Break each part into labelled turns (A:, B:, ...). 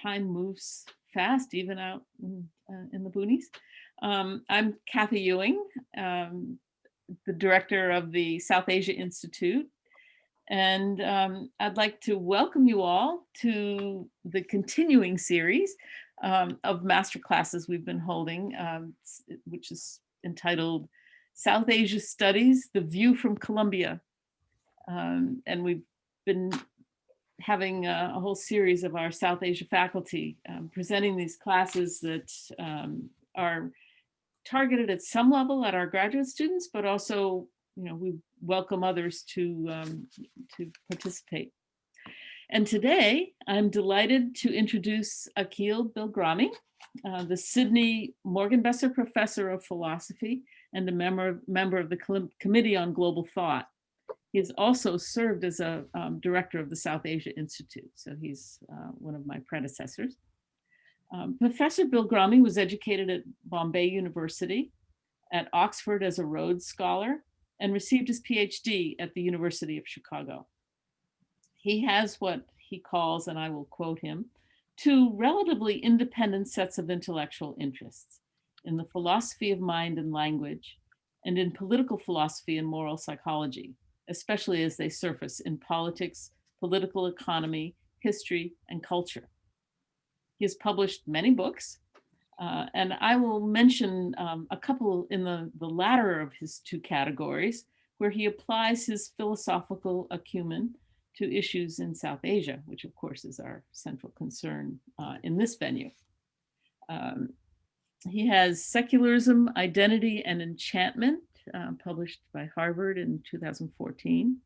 A: time moves fast, even out in the boonies. I'm Kathy Ewing, the director of the South Asia Institute. And I'd like to welcome you all to the continuing series of master classes we've been holding, which is entitled South Asia Studies, The View from Colombia. And we've been having a whole series of our South Asia faculty presenting these classes that are targeted at some level at our graduate students, but also, we welcome others to participate. And today, I'm delighted to introduce Akeel Bilgrami, the Sidney Morgenbesser Professor of Philosophy and a member of the Committee on Global Thought. He has also served as a director of the South Asia Institute, so he's one of my predecessors. Professor Bilgrami was educated at Bombay University, at Oxford as a Rhodes Scholar, and received his Ph.D. at the University of Chicago. He has what he calls, and I will quote him, two relatively independent sets of intellectual interests in the philosophy of mind and language, and in political philosophy and moral psychology, especially as they surface in politics, political economy, history, and culture. He has published many books, and I will mention a couple in the latter of his two categories, where he applies his philosophical acumen to issues in South Asia, which of course is our central concern in this venue. He has Secularism, Identity, and Enchantment, published by Harvard in 2014,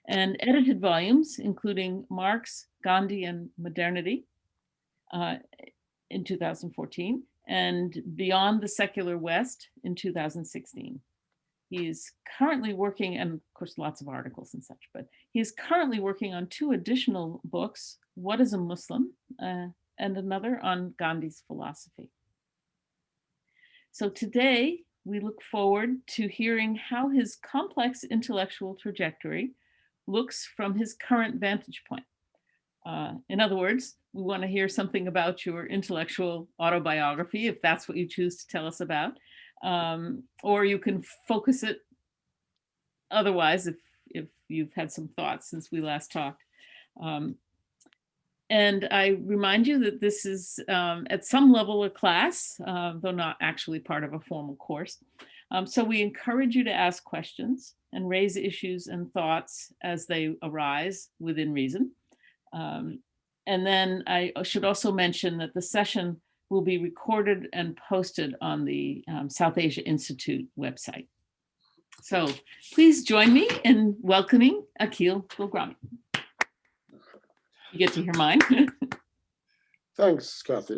A: and edited volumes, including Marx, Gandhi, and Modernity in 2014, and Beyond the Secular West in 2016. He is currently working, and of course lots of articles and such, but he is currently working on two additional books, What is a Muslim? And another on Gandhi's philosophy. So today, we look forward to hearing how his complex intellectual trajectory looks from his current vantage point. In other words, we want to hear something about your intellectual autobiography, if that's what you choose to tell us about, or you can focus it otherwise if you've had some thoughts since we last talked. And I remind you that this is at some level a class, though not actually part of a formal course. So we encourage you to ask questions and raise issues and thoughts as they arise within reason. And then I should also mention that the session will be recorded and posted on the South Asia Institute website. So please join me in welcoming Akeel Bilgrami. You get to hear mine.
B: Thanks, Kathy.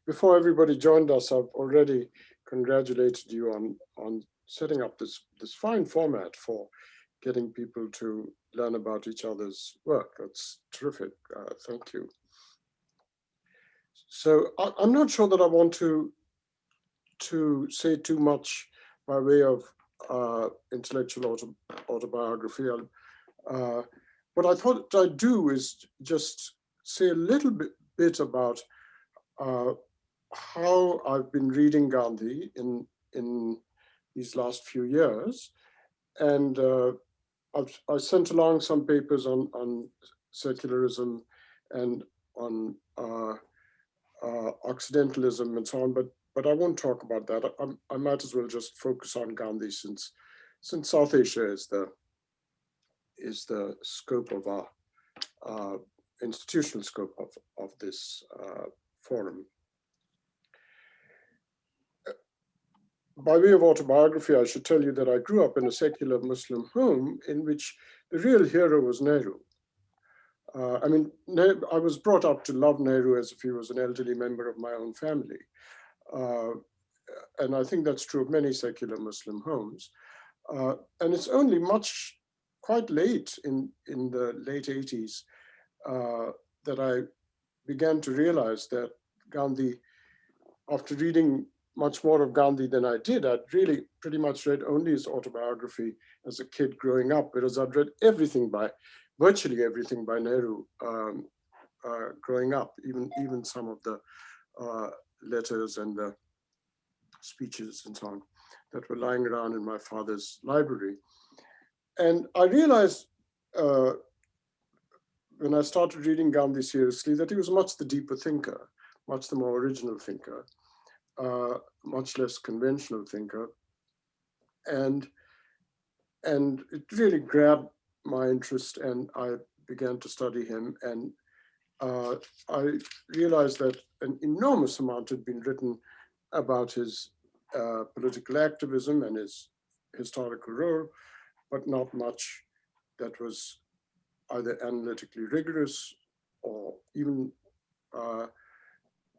B: Before everybody joined us, I've already congratulated you on setting up this fine format for getting people to learn about each other's work. That's terrific. Thank you. So I'm not sure that I want to say too much by way of intellectual autobiography. What I thought I'd do is just say a little bit about how I've been reading Gandhi in these last few years. And I sent along some papers on secularism and on Occidentalism and so on, but I won't talk about that. I might as well just focus on Gandhi since South Asia is the scope of our institutional scope of this forum. By way of autobiography, I should tell you that I grew up in a secular Muslim home in which the real hero was Nehru. I was brought up to love Nehru as if he was an elderly member of my own family. And I think that's true of many secular Muslim homes. And it's only quite late in the late 80s that I began to realize that Gandhi, after reading much more of Gandhi than I did, I'd really pretty much read only his autobiography as a kid growing up, whereas I'd read virtually everything by Nehru growing up, even some of the letters and the speeches and so on that were lying around in my father's library. And I realized when I started reading Gandhi seriously that he was much the deeper thinker, much the more original thinker, much less conventional thinker. And it really grabbed my interest, and I began to study him. And I realized that an enormous amount had been written about his political activism and his historical role, but not much that was either analytically rigorous or even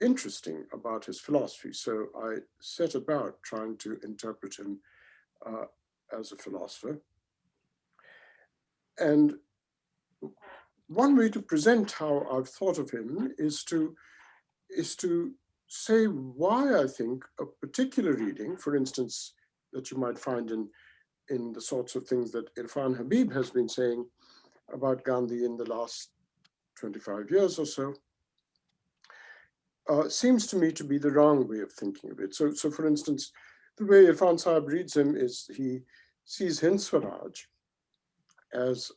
B: interesting about his philosophy. So I set about trying to interpret him as a philosopher. And one way to present how I've thought of him is to say why I think a particular reading, for instance, that you might find in the sorts of things that Irfan Habib has been saying about Gandhi in the last 25 years or so, seems to me to be the wrong way of thinking of it. So for instance, the way Irfan Sahib reads him is he sees Hind Swaraj as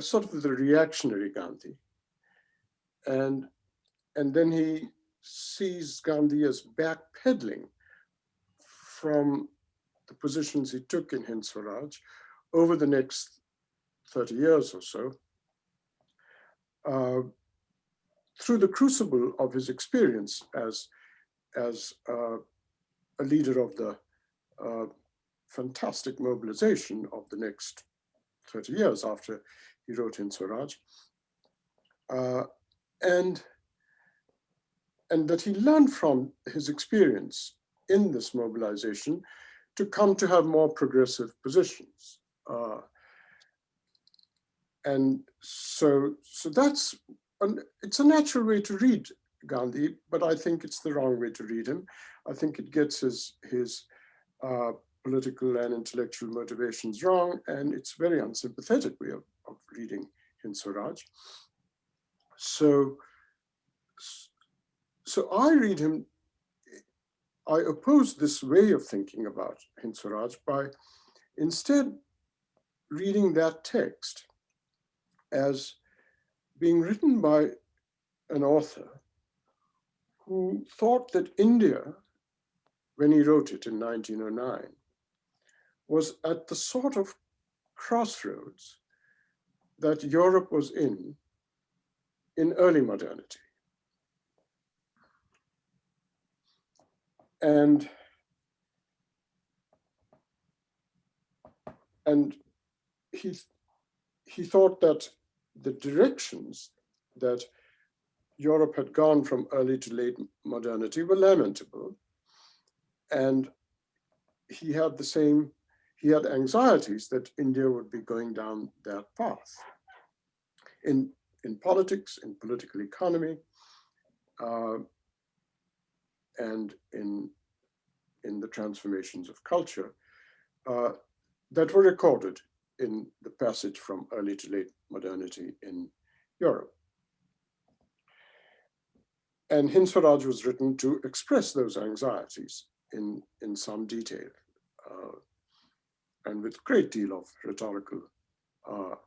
B: sort of the reactionary Gandhi. And then he sees Gandhi as backpedaling from the positions he took in Hind Swaraj over the next 30 years or so, through the crucible of his experience as a leader of the fantastic mobilization of the next 30 years after he wrote Hind Swaraj. And that he learned from his experience in this mobilization to come to have more progressive positions. And so that's, it's a natural way to read Gandhi, but I think it's the wrong way to read him. I think it gets his political and intellectual motivations wrong, and it's a very unsympathetic way of reading Hind Swaraj. So I read him, I oppose this way of thinking about Hind Swaraj by instead reading that text as being written by an author who thought that India, when he wrote it in 1909, was at the sort of crossroads that Europe was in early modernity. And he thought that the directions that Europe had gone from early to late modernity were lamentable. And he had anxieties that India would be going down that path in politics, in political economy, and in the transformations of culture that were recorded in the passage from early to late modernity in Europe. And Hind Swaraj was written to express those anxieties in some detail, and with a great deal of rhetorical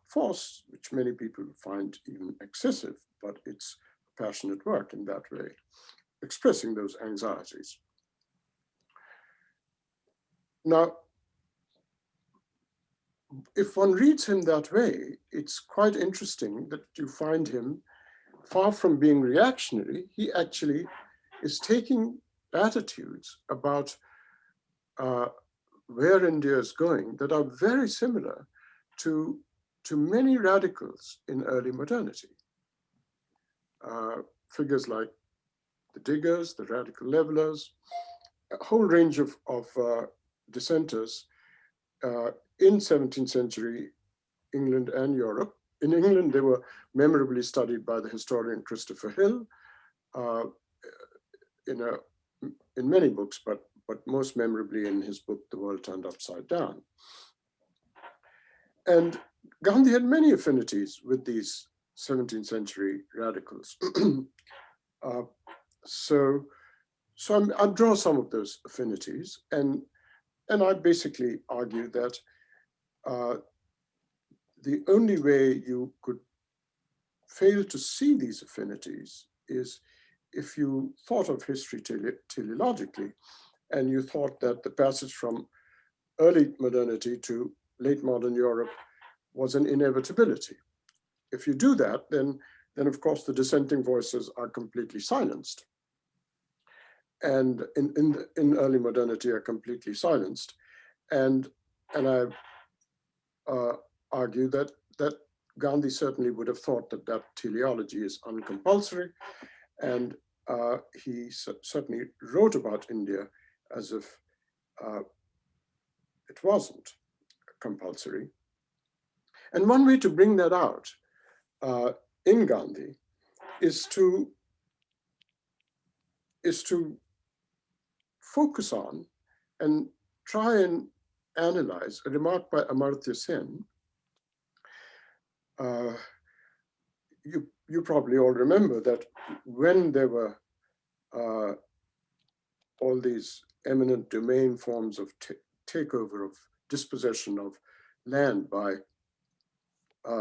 B: force, which many people find even excessive, but it's passionate work in that way, expressing those anxieties. Now, if one reads him that way, it's quite interesting that you find him, far from being reactionary, he actually is taking attitudes about where India is going that are very similar to many radicals in early modernity. Figures like the Diggers, the Radical Levelers, a whole range of dissenters in 17th century England and Europe. In England, they were memorably studied by the historian Christopher Hill in many books, but most memorably in his book, The World Turned Upside Down. And Gandhi had many affinities with these 17th century radicals. So I draw some of those affinities, and I basically argue that the only way you could fail to see these affinities is if you thought of history teleologically, and you thought that the passage from early modernity to late modern Europe was an inevitability. If you do that, then of course the dissenting voices are completely silenced, and in early modernity are completely silenced, and I argue that Gandhi certainly would have thought that teleology is uncompulsory, and he certainly wrote about India as if it wasn't compulsory. And one way to bring that out in Gandhi is to focus on and try and analyze a remark by Amartya Sen. You probably all remember that when there were all these eminent domain forms of takeover, of dispossession of land by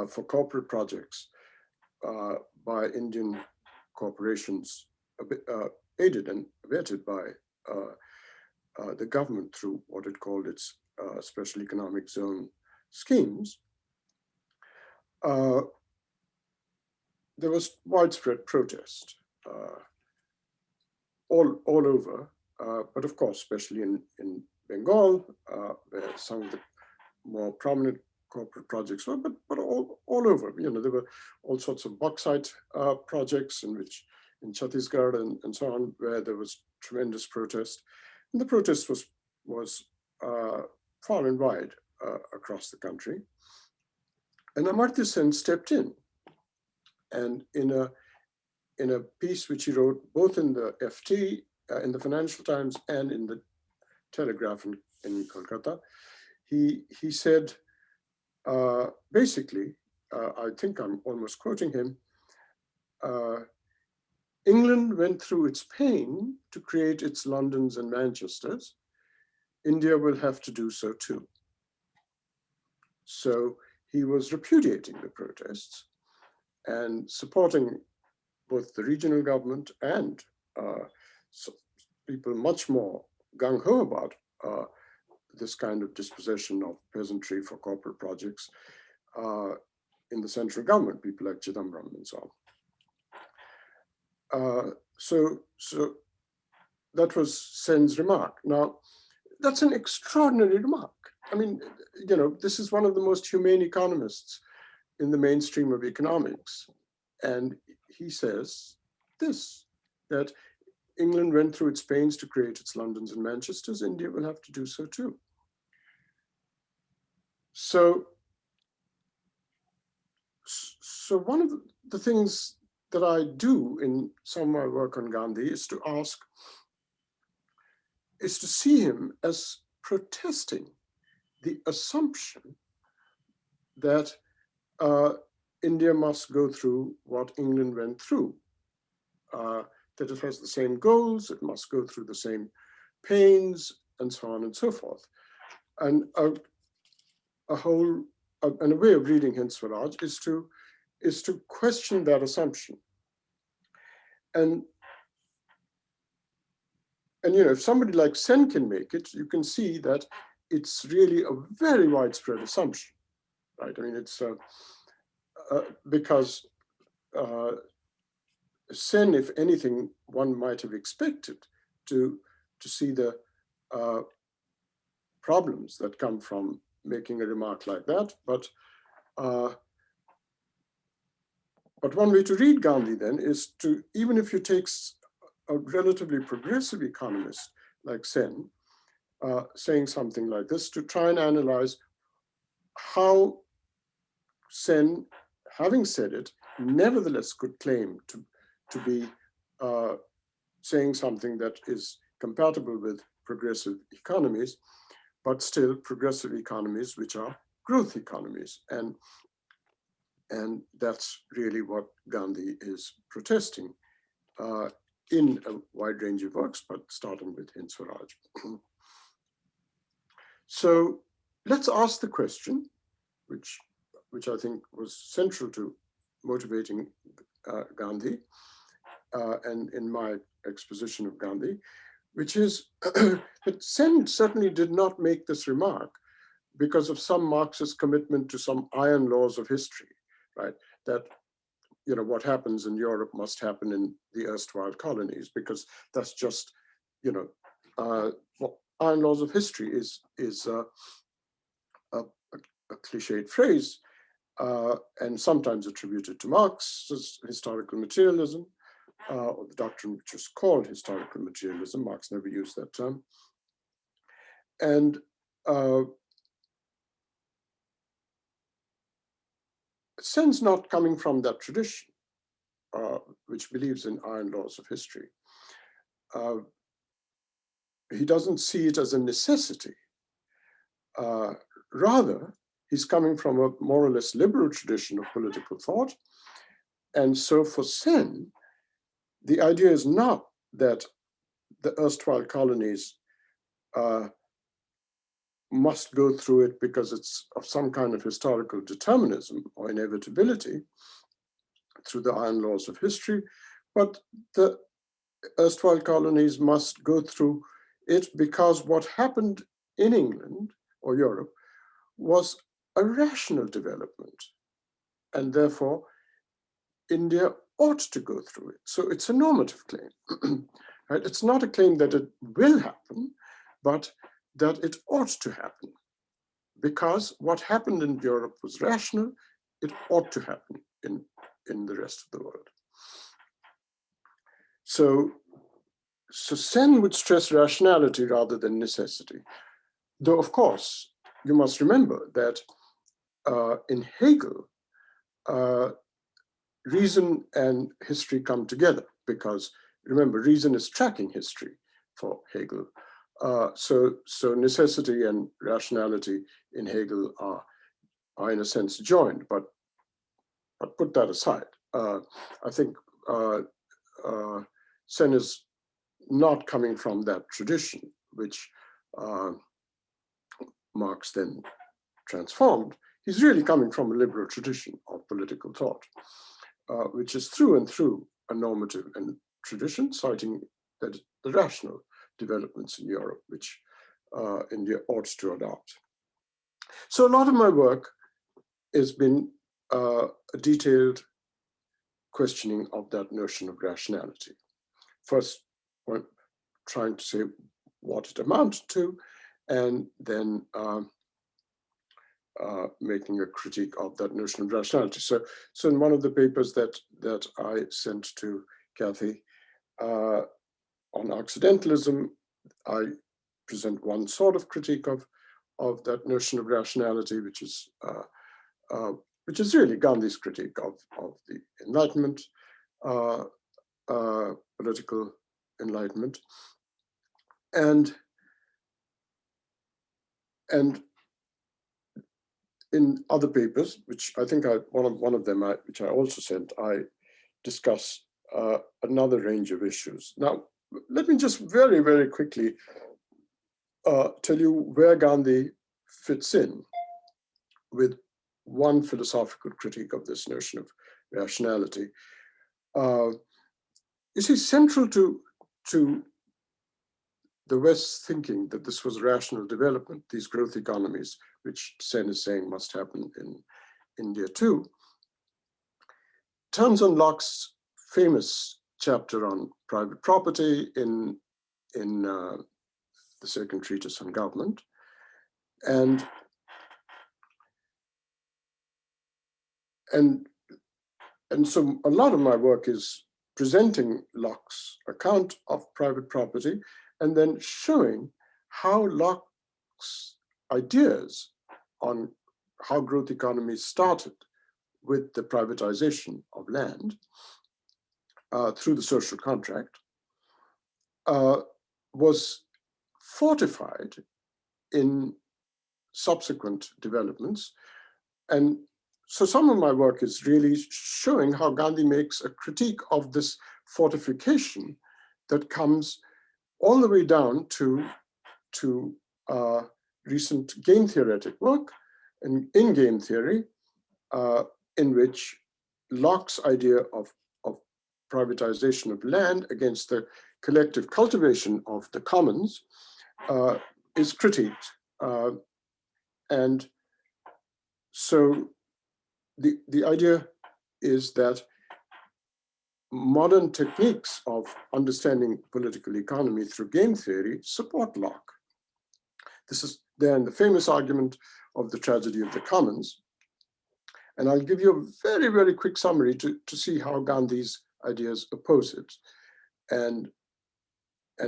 B: for corporate projects by Indian corporations, aided and abetted by the government through what it called its special economic zone schemes, there was widespread protest all over, but of course, especially in Bengal, where some of the more prominent corporate projects were, but all over. You know, there were all sorts of bauxite projects in Chhattisgarh and so on, where there was tremendous protest. And the protest was far and wide across the country. And Amartya Sen stepped in, and in a piece which he wrote both in the FT, in the Financial Times, and in the Telegraph in Kolkata, he said, basically, I think I'm almost quoting him, England went through its pain to create its Londons and Manchesters. India will have to do so too. So he was repudiating the protests and supporting both the regional government and people much more gung-ho about this kind of dispossession of peasantry for corporate projects in the central government, people like Chidambaram and so on. So that was Sen's remark. Now, that's an extraordinary remark. I mean, you know, this is one of the most humane economists in the mainstream of economics. And he says this, that England went through its pains to create its Londons and Manchesters. India will have to do so too. So one of the things that I do in some of my work on Gandhi is to see him as protesting the assumption that India must go through what England went through, that it has the same goals, it must go through the same pains, and so on and so forth. And a way of reading Hind Swaraj is to question that assumption. And you know, if somebody like Sen can make it, you can see that it's really a very widespread assumption, right? I mean, it's because Sen, if anything, one might have expected to see the problems that come from making a remark like that. But one way to read Gandhi then is to, even if you take a relatively progressive economist like Sen, saying something like this, to try and analyze how Sen, having said it, nevertheless could claim to be saying something that is compatible with progressive economies, but still progressive economies which are growth economies. And And that's really what Gandhi is protesting in a wide range of works, but starting with Hind Swaraj. So let's ask the question, which I think was central to motivating Gandhi and in my exposition of Gandhi, which is that Sen certainly did not make this remark because of some Marxist commitment to some iron laws of history, right? That, you know, what happens in Europe must happen in the erstwhile colonies, because that's just, you know, well, iron laws of history is a cliched phrase, and sometimes attributed to Marx's historical materialism, or the doctrine which is called historical materialism. Marx never used that term. And Sen's not coming from that tradition, which believes in iron laws of history. He doesn't see it as a necessity. Rather, he's coming from a more or less liberal tradition of political thought. And so for Sen, the idea is not that the erstwhile colonies must go through it because it's of some kind of historical determinism or inevitability through the iron laws of history, but the erstwhile colonies must go through it because what happened in England or Europe was a rational development, and therefore India ought to go through it. So it's a normative claim. Right? It's not a claim that it will happen, but that it ought to happen. Because what happened in Europe was rational, it ought to happen in the rest of the world. So Sen would stress rationality rather than necessity. Though, of course, you must remember that in Hegel, reason and history come together, because remember, reason is tracking history for Hegel. So necessity and rationality in Hegel are in a sense joined, but put that aside. I think Sen is not coming from that tradition, which Marx then transformed. He's really coming from a liberal tradition of political thought, which is through and through a normative and tradition, citing that the rational developments in Europe, which India ought to adopt. So a lot of my work has been a detailed questioning of that notion of rationality. First, trying to say what it amounted to, and then making a critique of that notion of rationality. So in one of the papers that I sent to Kathy on Occidentalism, I present one sort of critique of that notion of rationality, which is really Gandhi's critique of the Enlightenment, political enlightenment, and in other papers, which I think one of them which I also sent, I discuss another range of issues. Now, let me just very, very quickly tell you where Gandhi fits in with one philosophical critique of this notion of rationality. You see, central to the West's thinking that this was rational development, these growth economies, which Sen is saying must happen in India too, turns on Locke's famous chapter on private property in the second treatise on government. And so a lot of my work is presenting Locke's account of private property and then showing how Locke's ideas on how growth economies started with the privatization of land through the social contract was fortified in subsequent developments, and so some of my work is really showing how Gandhi makes a critique of this fortification that comes all the way down to recent game theoretic work in game theory, in which Locke's idea of privatization of land against the collective cultivation of the commons is critiqued. And so the idea is that modern techniques of understanding political economy through game theory support Locke. This is then the famous argument of the tragedy of the commons. And I'll give you a very, very quick summary to see how Gandhi's ideas oppose it. And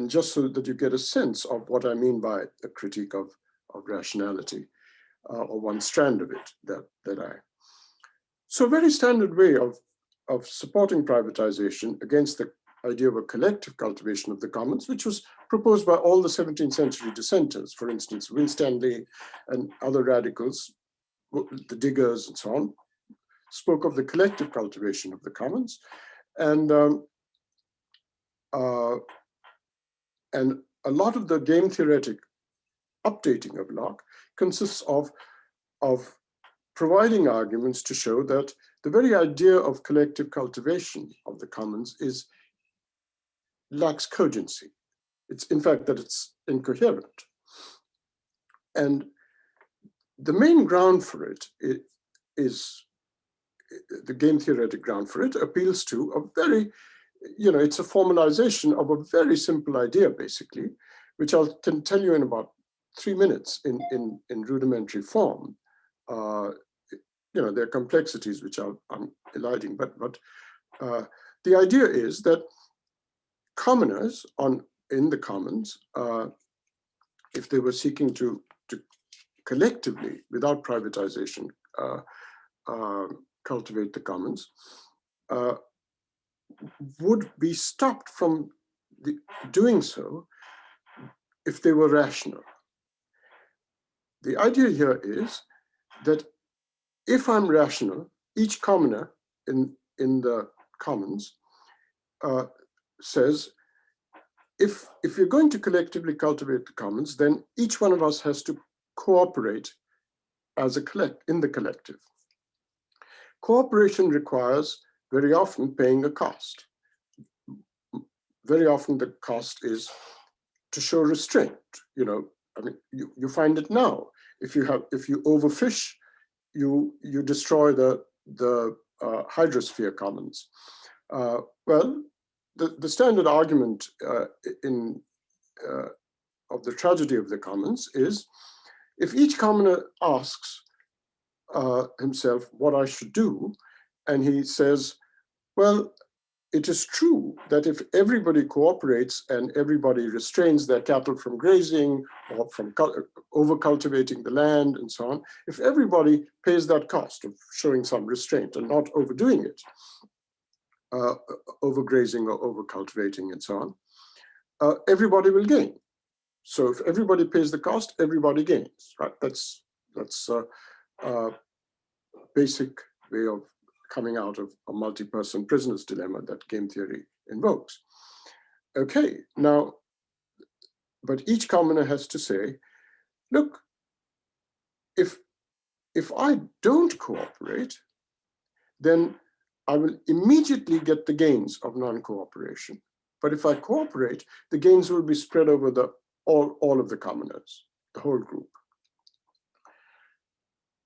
B: just so that you get a sense of what I mean by a critique of rationality, or one strand of it that I. So a very standard way of supporting privatization against the idea of a collective cultivation of the commons, which was proposed by all the 17th century dissenters, for instance, Winstanley and other radicals, the diggers and so on, spoke of the collective cultivation of the commons. And a lot of the game theoretic updating of Locke consists of providing arguments to show that the very idea of collective cultivation of the commons lacks cogency. It's, in fact, that it's incoherent. And the main ground for it is the game theoretic ground for it appeals to a very, it's a formalization of a very simple idea, basically, which I can tell you in about 3 minutes in rudimentary form. There are complexities which I'm eliding, but the idea is that commoners in the commons, if they were seeking to collectively, without privatization, cultivate the commons, would be stopped from doing so if they were rational. The idea here is that if I'm rational, each commoner in the commons says, if you're going to collectively cultivate the commons, then each one of us has to cooperate as in the collective. Cooperation requires very often paying a cost. Very often the cost is to show restraint. You find it now. If you overfish, you destroy the hydrosphere commons. Well, the standard argument of the tragedy of the commons is, if each commoner asks himself what I should do, and he says, well, it is true that if everybody cooperates and everybody restrains their cattle from grazing or from over-cultivating the land and so on, if everybody pays that cost of showing some restraint and not overdoing it, overgrazing or over-cultivating and so on, everybody will gain. So if everybody pays the cost, everybody gains, right? That's a basic way of coming out of a multi-person prisoner's dilemma that game theory invokes. Okay, now, but each commoner has to say, look, if I don't cooperate, then I will immediately get the gains of non-cooperation. But if I cooperate, the gains will be spread over all of the commoners, the whole group.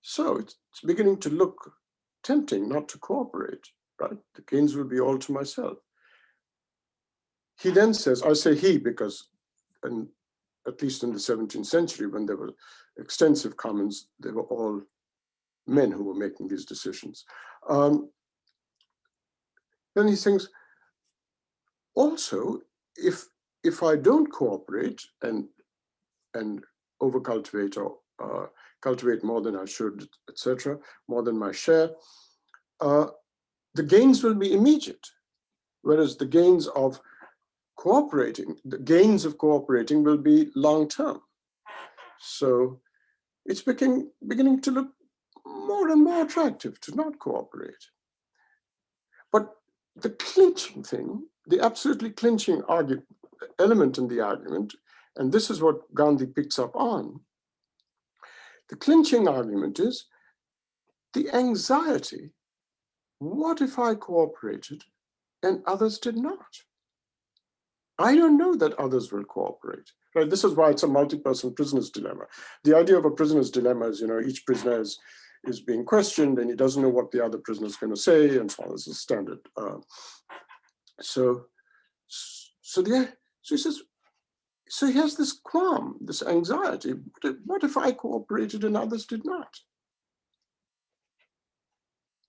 B: So it's beginning to look tempting not to cooperate, right? The gains will be all to myself. He then says, I say he because, at least in the 17th century, when there were extensive commons, they were all men who were making these decisions. Then he thinks, also, if I don't cooperate and overcultivate or cultivate more than I should, etc., more than my share, the gains will be immediate, whereas the gains of cooperating will be long-term. So it's beginning to look more and more attractive to not cooperate. But the clinching thing, the absolutely clinching element in the argument, and this is what Gandhi picks up on, the clinching argument is the anxiety. What if I cooperated and others did not? I don't know that others will cooperate. Right? This is why it's a multi-person prisoner's dilemma. The idea of a prisoner's dilemma is, each prisoner is being questioned and he doesn't know what the other prisoner is going to say, and so on. This is standard. So he says, so he has this qualm, this anxiety. What if I cooperated and others did not?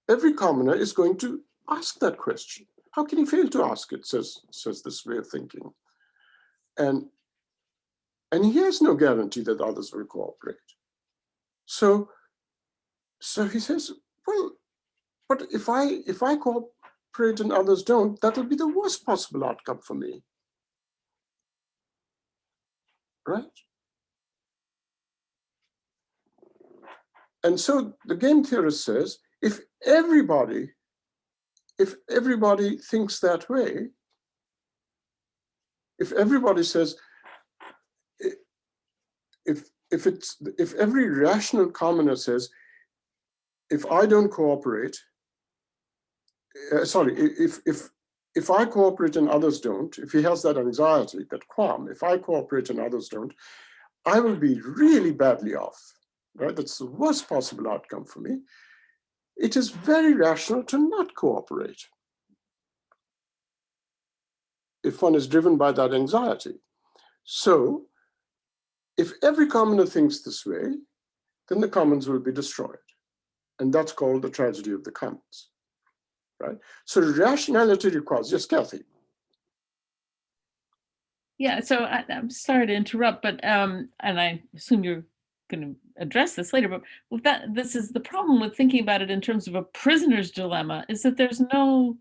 B: Every commoner is going to ask that question. How can he fail to ask it, says this way of thinking. And he has no guarantee that others will cooperate. So he says, well, but if I cooperate and others don't, that'll be the worst possible outcome for me. Right? And so the game theorist says, if everybody thinks that way, if everybody says, if every rational commoner says, if I don't cooperate, if I cooperate and others don't, if he has that anxiety, that qualm, if I cooperate and others don't, I will be really badly off, right? That's the worst possible outcome for me. It is very rational to not cooperate if one is driven by that anxiety. So if every commoner thinks this way, then the commons will be destroyed. And that's called the tragedy of the commons, right? So rationality requires, yes, Kathy.
A: Yeah, so I'm sorry to interrupt, but and I assume you're going to address this later, but with that, this is the problem with thinking about it in terms of a prisoner's dilemma, is that there's no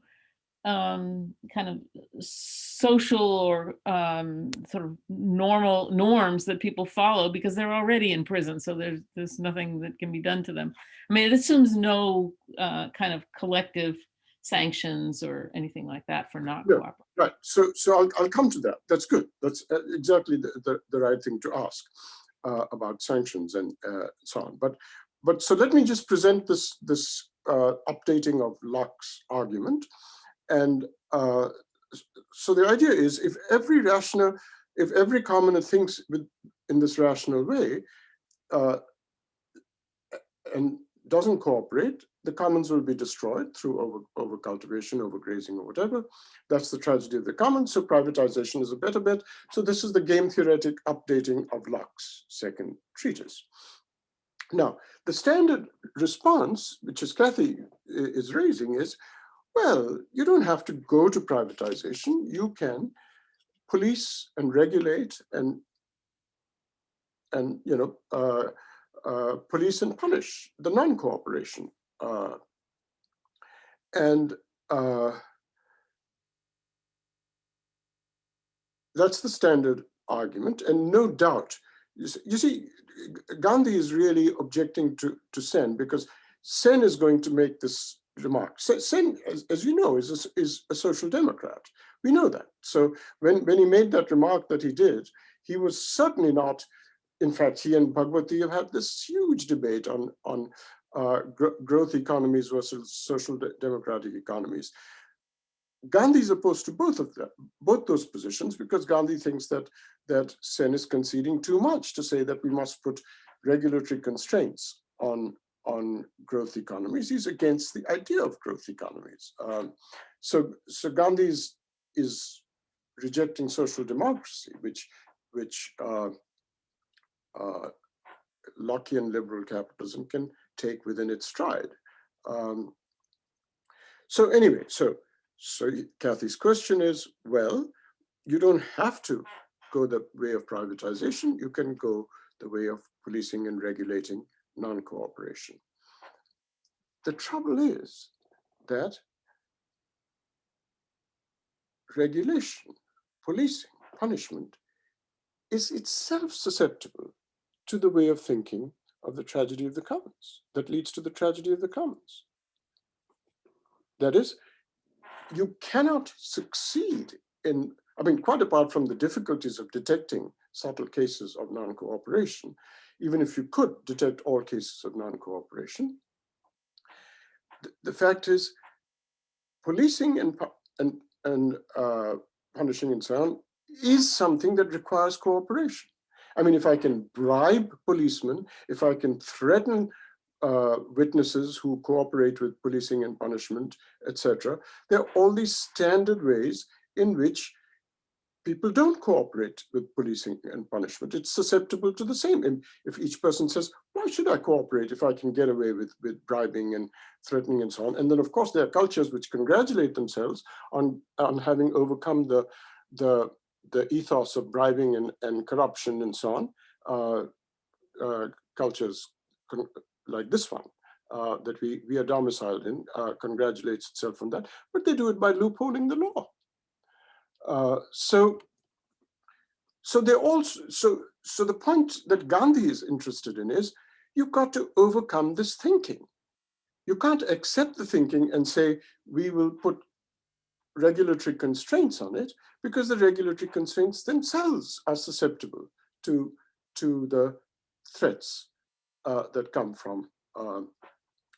A: kind of social or sort of normal norms that people follow because they're already in prison, so there's nothing that can be done to them. I mean, it assumes no kind of collective sanctions or anything like that for not cooperating.
B: Right. So I'll come to that. That's good. That's exactly the right thing to ask about sanctions and so on. But so let me just present this updating of Locke's argument. And so the idea is, if every commoner thinks in this rational way and doesn't cooperate, the commons will be destroyed through over-cultivation, overgrazing, or whatever. That's the tragedy of the commons. So privatization is a better bet. So this is the game theoretic updating of Locke's second treatise. Now, the standard response, which is Kathy is raising, is, well, you don't have to go to privatization. You can police and regulate and police and punish the non-cooperation. That's the standard argument, and no doubt. You see, Gandhi is really objecting to Sen, because Sen is going to make this remark. Sen, as you know, is a social democrat. We know that. So when he made that remark that he did, he was certainly not. In fact, he and Bhagwati have had this huge debate on growth economies versus social democratic economies. Gandhi is opposed to both those positions, because Gandhi thinks that Sen is conceding too much to say that we must put regulatory constraints on growth economies. He's against the idea of growth economies. So Gandhi is rejecting social democracy, which Lockean liberal capitalism can take within its stride. So anyway, so Kathy's question is, well, you don't have to go the way of privatization. You can go the way of policing and regulating non-cooperation. The trouble is that regulation, policing, punishment is itself susceptible to the way of thinking of the tragedy of the commons, that leads to the tragedy of the commons. That is, you cannot succeed in, I mean, quite apart from the difficulties of detecting subtle cases of non-cooperation, even if you could detect all cases of non-cooperation, the fact is, policing and punishing and so on is something that requires cooperation. I mean, if I can bribe policemen, if I can threaten witnesses who cooperate with policing and punishment, etc., there are all these standard ways in which people don't cooperate with policing and punishment. It's susceptible to the same. And if each person says, why should I cooperate if I can get away with bribing and threatening and so on? And then, of course, there are cultures which congratulate themselves on having overcome the ethos of bribing and corruption and so on. Cultures like this one that we are domiciled in congratulates itself on that, but they do it by loopholing the law. So the point that Gandhi is interested in is you've got to overcome this thinking. You can't accept the thinking and say we will put regulatory constraints on it, because the regulatory constraints themselves are susceptible to the threats that come from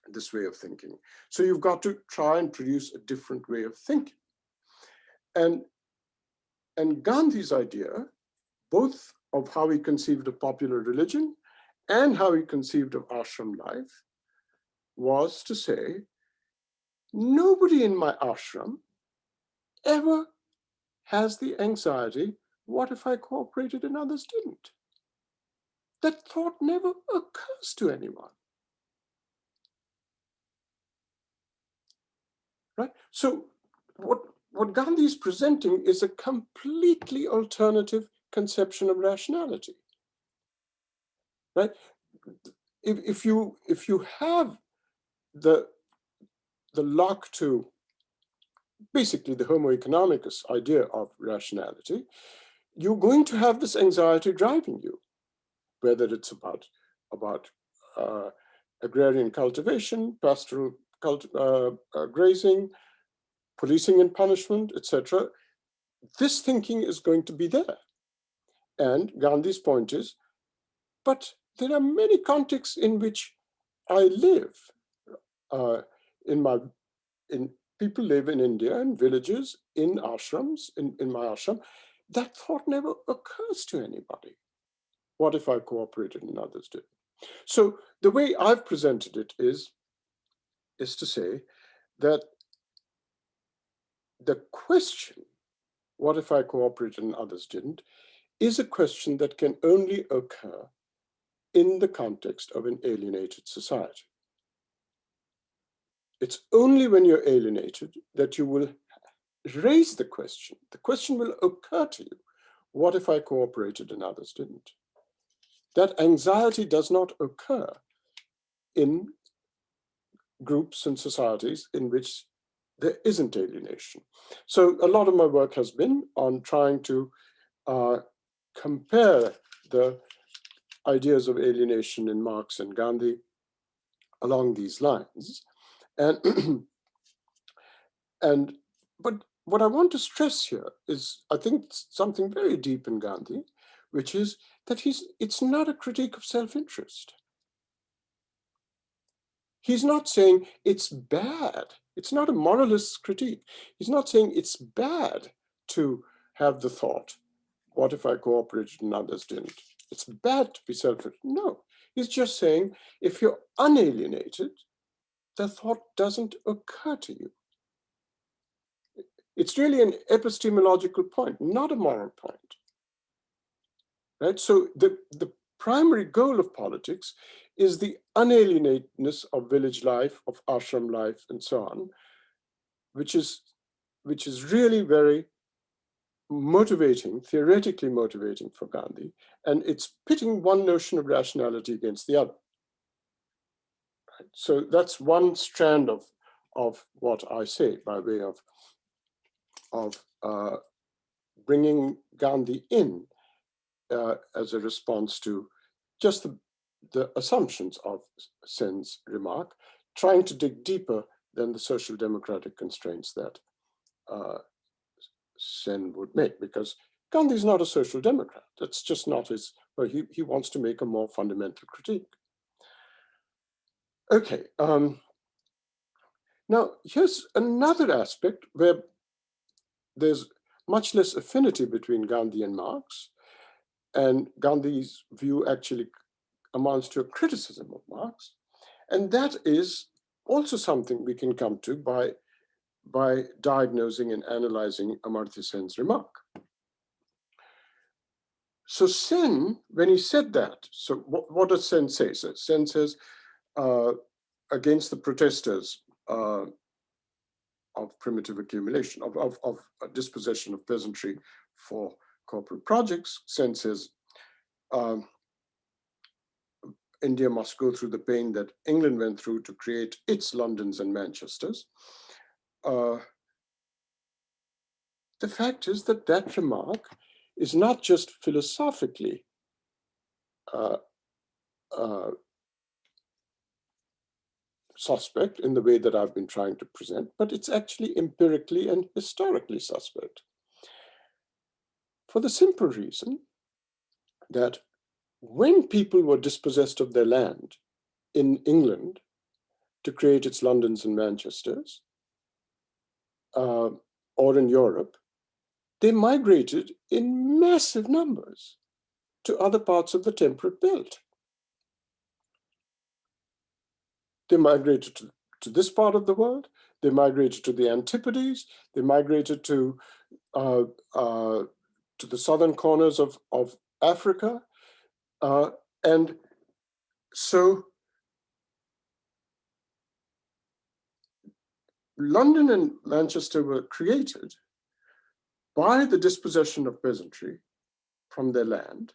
B: this way of thinking. So you've got to try and produce a different way of thinking. And Gandhi's idea, both of how he conceived of popular religion and how he conceived of ashram life, was to say, nobody in my ashram ever has the anxiety, what if I cooperated and others didn't? That thought never occurs to anyone. Right? So what Gandhi is presenting is a completely alternative conception of rationality. Right? If you have the lock to basically the Homo economicus idea of rationality, you're going to have this anxiety driving you, whether it's about agrarian cultivation, pastoral grazing, policing and punishment, etc. This thinking is going to be there. And Gandhi's point is, but there are many contexts in which I live. People live in India, in villages, in ashrams, in my ashram. That thought never occurs to anybody. What if I cooperated and others did? So the way I've presented it is to say that the question, what if I cooperated and others didn't, is a question that can only occur in the context of an alienated society. It's only when you're alienated that you will raise the question. The question will occur to you. What if I cooperated and others didn't? That anxiety does not occur in groups and societies in which there isn't alienation. So a lot of my work has been on trying to compare the ideas of alienation in Marx and Gandhi along these lines. But what I want to stress here is, I think, something very deep in Gandhi, which is that it's not a critique of self-interest. He's not saying it's bad. It's not a moralist critique. He's not saying it's bad to have the thought, what if I cooperated and others didn't? It's bad to be self-interest. No, he's just saying if you're unalienated, the thought doesn't occur to you. It's really an epistemological point, not a moral point. Right? So the primary goal of politics is the unalienatedness of village life, of ashram life, and so on, which is really very motivating, theoretically motivating for Gandhi, and it's pitting one notion of rationality against the other. Right? So that's one strand of what I say by way of bringing Gandhi in as a response to just the assumptions of Sen's remark, trying to dig deeper than the social democratic constraints that Sen would make, because Gandhi is not a social democrat. That's just not his, well, he wants to make a more fundamental critique. Okay, now here's another aspect where there's much less affinity between Gandhi and Marx, and Gandhi's view actually amounts to a criticism of Marx, and that is also something we can come to by diagnosing and analyzing Amartya Sen's remark. So Sen, when he said that, so what does Sen say? So Sen says, against the protesters of primitive accumulation, of dispossession of peasantry for corporate projects, Sen says, India must go through the pain that England went through to create its Londons and Manchesters. The fact is that that remark is not just philosophically suspect in the way that I've been trying to present, but it's actually empirically and historically suspect. For the simple reason that when people were dispossessed of their land in England to create its Londons and Manchesters, or in Europe, they migrated in massive numbers to other parts of the temperate belt. They migrated to this part of the world, they migrated to the Antipodes, they migrated to the southern corners of Africa. And so London and Manchester were created by the dispossession of peasantry from their land,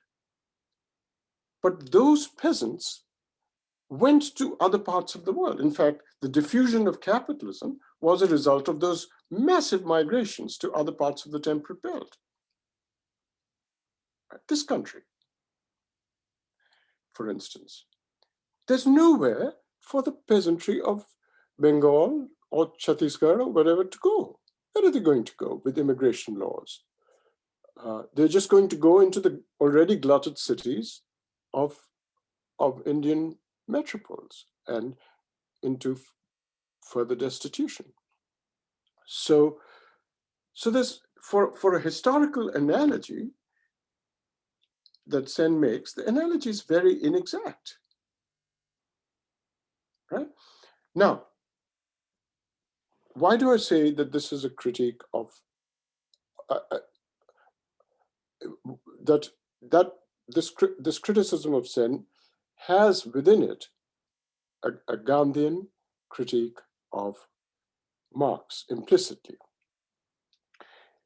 B: but those peasants went to other parts of the world. In fact, the diffusion of capitalism was a result of those massive migrations to other parts of the temperate belt. This country, for instance, there's nowhere for the peasantry of Bengal or Chhattisgarh or wherever to go. Where are they going to go with immigration laws? They're just going to go into the already glutted cities of Indian metropoles and into further destitution. So there's, for a historical analogy that Sen makes, the analogy is very inexact, right? Now, why do I say that this is a critique of this criticism of Sen has within it a Gandhian critique of Marx implicitly.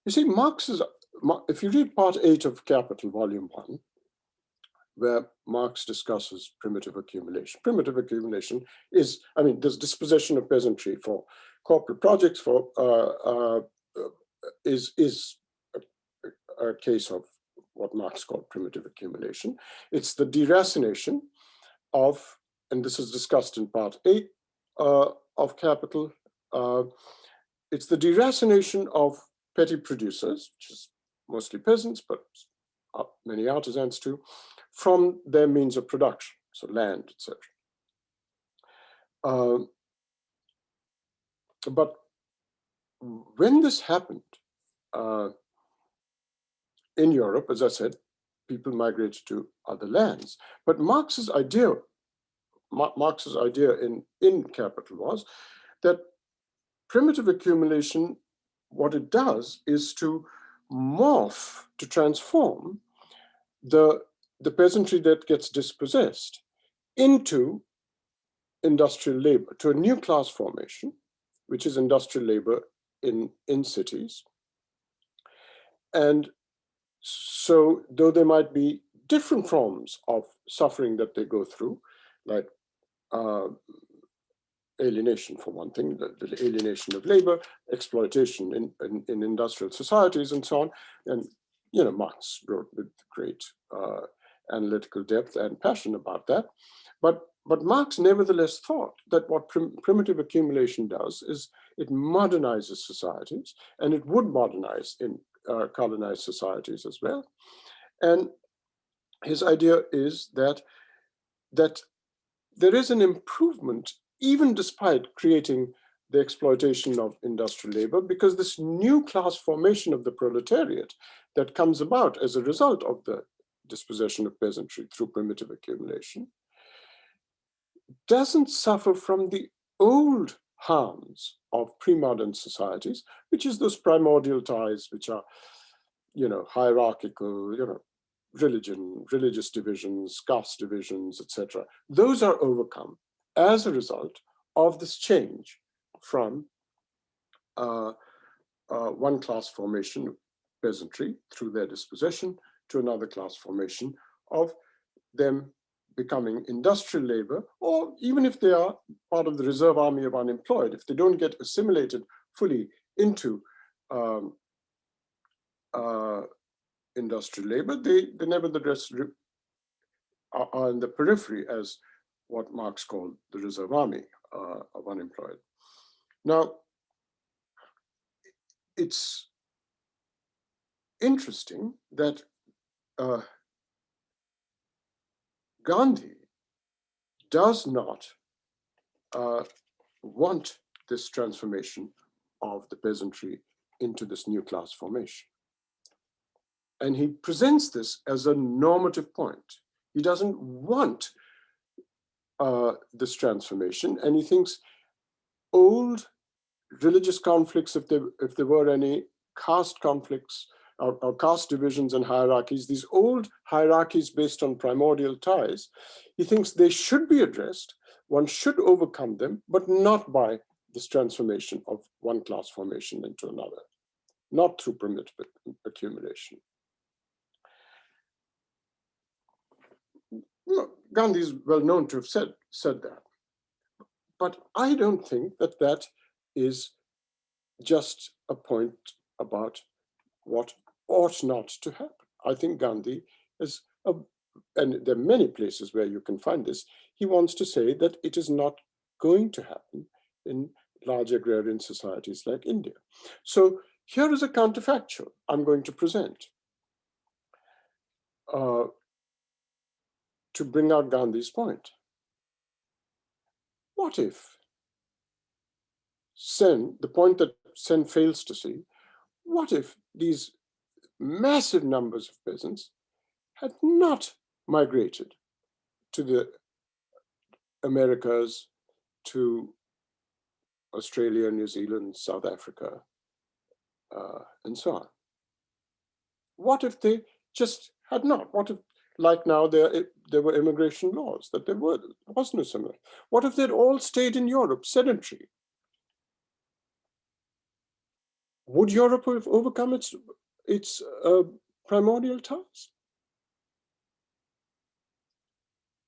B: You see, if you read part 8 of Capital, volume 1, where Marx discusses primitive accumulation. Primitive accumulation is, there's dispossession of peasantry for corporate projects is a case of what Marx called primitive accumulation. It's the deracination of, and this is discussed in part 8 of Capital, it's the deracination of petty producers, which is mostly peasants, but many artisans too, from their means of production, so land, etc. But when this happened in Europe, as I said, people migrated to other lands. But Marx's idea in Capital was that primitive accumulation, what it does is to morph, to transform the peasantry that gets dispossessed into industrial labor, to a new class formation, which is industrial labor in cities. And so, though there might be different forms of suffering that they go through, like alienation for one thing, the alienation of labor, exploitation in industrial societies and so on. And, Marx wrote with great analytical depth and passion about that. But Marx nevertheless thought that what primitive accumulation does is it modernizes societies, and it would modernize in colonized societies as well. And his idea is that there is an improvement, even despite creating the exploitation of industrial labor, because this new class formation of the proletariat that comes about as a result of the dispossession of peasantry through primitive accumulation doesn't suffer from the old harms of pre-modern societies, which is those primordial ties which are, hierarchical, religion, religious divisions, caste divisions, etc. Those are overcome as a result of this change from one class formation of peasantry through their dispossession to another class formation of them becoming industrial labor, or even if they are part of the reserve army of unemployed, if they don't get assimilated fully into industrial labor, they nevertheless are on the periphery as what Marx called the reserve army of unemployed. Now, it's interesting that Gandhi does not want this transformation of the peasantry into this new class formation. And he presents this as a normative point. He doesn't want this transformation, and he thinks old religious conflicts, if there were any, caste conflicts or caste divisions and hierarchies, these old hierarchies based on primordial ties, he thinks they should be addressed. One should overcome them, but not by this transformation of one class formation into another, not through primitive accumulation. Gandhi is well known to have said that. But I don't think that that is just a point about what ought not to happen. I think Gandhi is, and there are many places where you can find this, he wants to say that it is not going to happen in large agrarian societies like India. So here is a counterfactual I'm going to present to bring out Gandhi's point. What if Sen, the point that Sen fails to see, what if these massive numbers of peasants had not migrated to the Americas, to Australia, New Zealand, South Africa, and so on? What if they just had not? What if, like now, there were immigration laws, that there was no similar? What if they'd all stayed in Europe, sedentary? Would Europe have overcome its primordial ties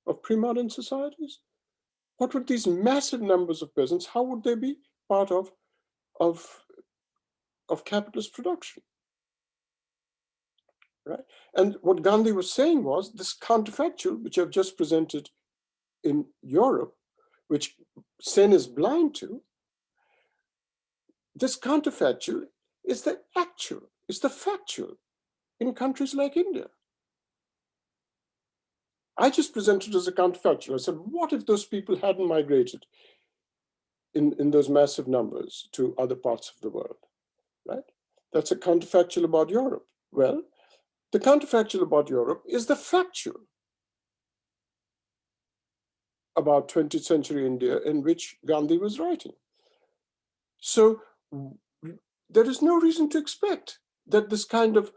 B: of pre-modern societies? What would these massive numbers of peasants, how would they be part of capitalist production? Right? And what Gandhi was saying was this counterfactual, which I've just presented in Europe, which Sen is blind to, this counterfactual is the actual, is the factual in countries like India. I just presented as a counterfactual. I said, what if those people hadn't migrated in those massive numbers to other parts of the world, right? That's a counterfactual about Europe. Well, the counterfactual about Europe is the factual about 20th century India in which Gandhi was writing. So there is no reason to expect that this kind of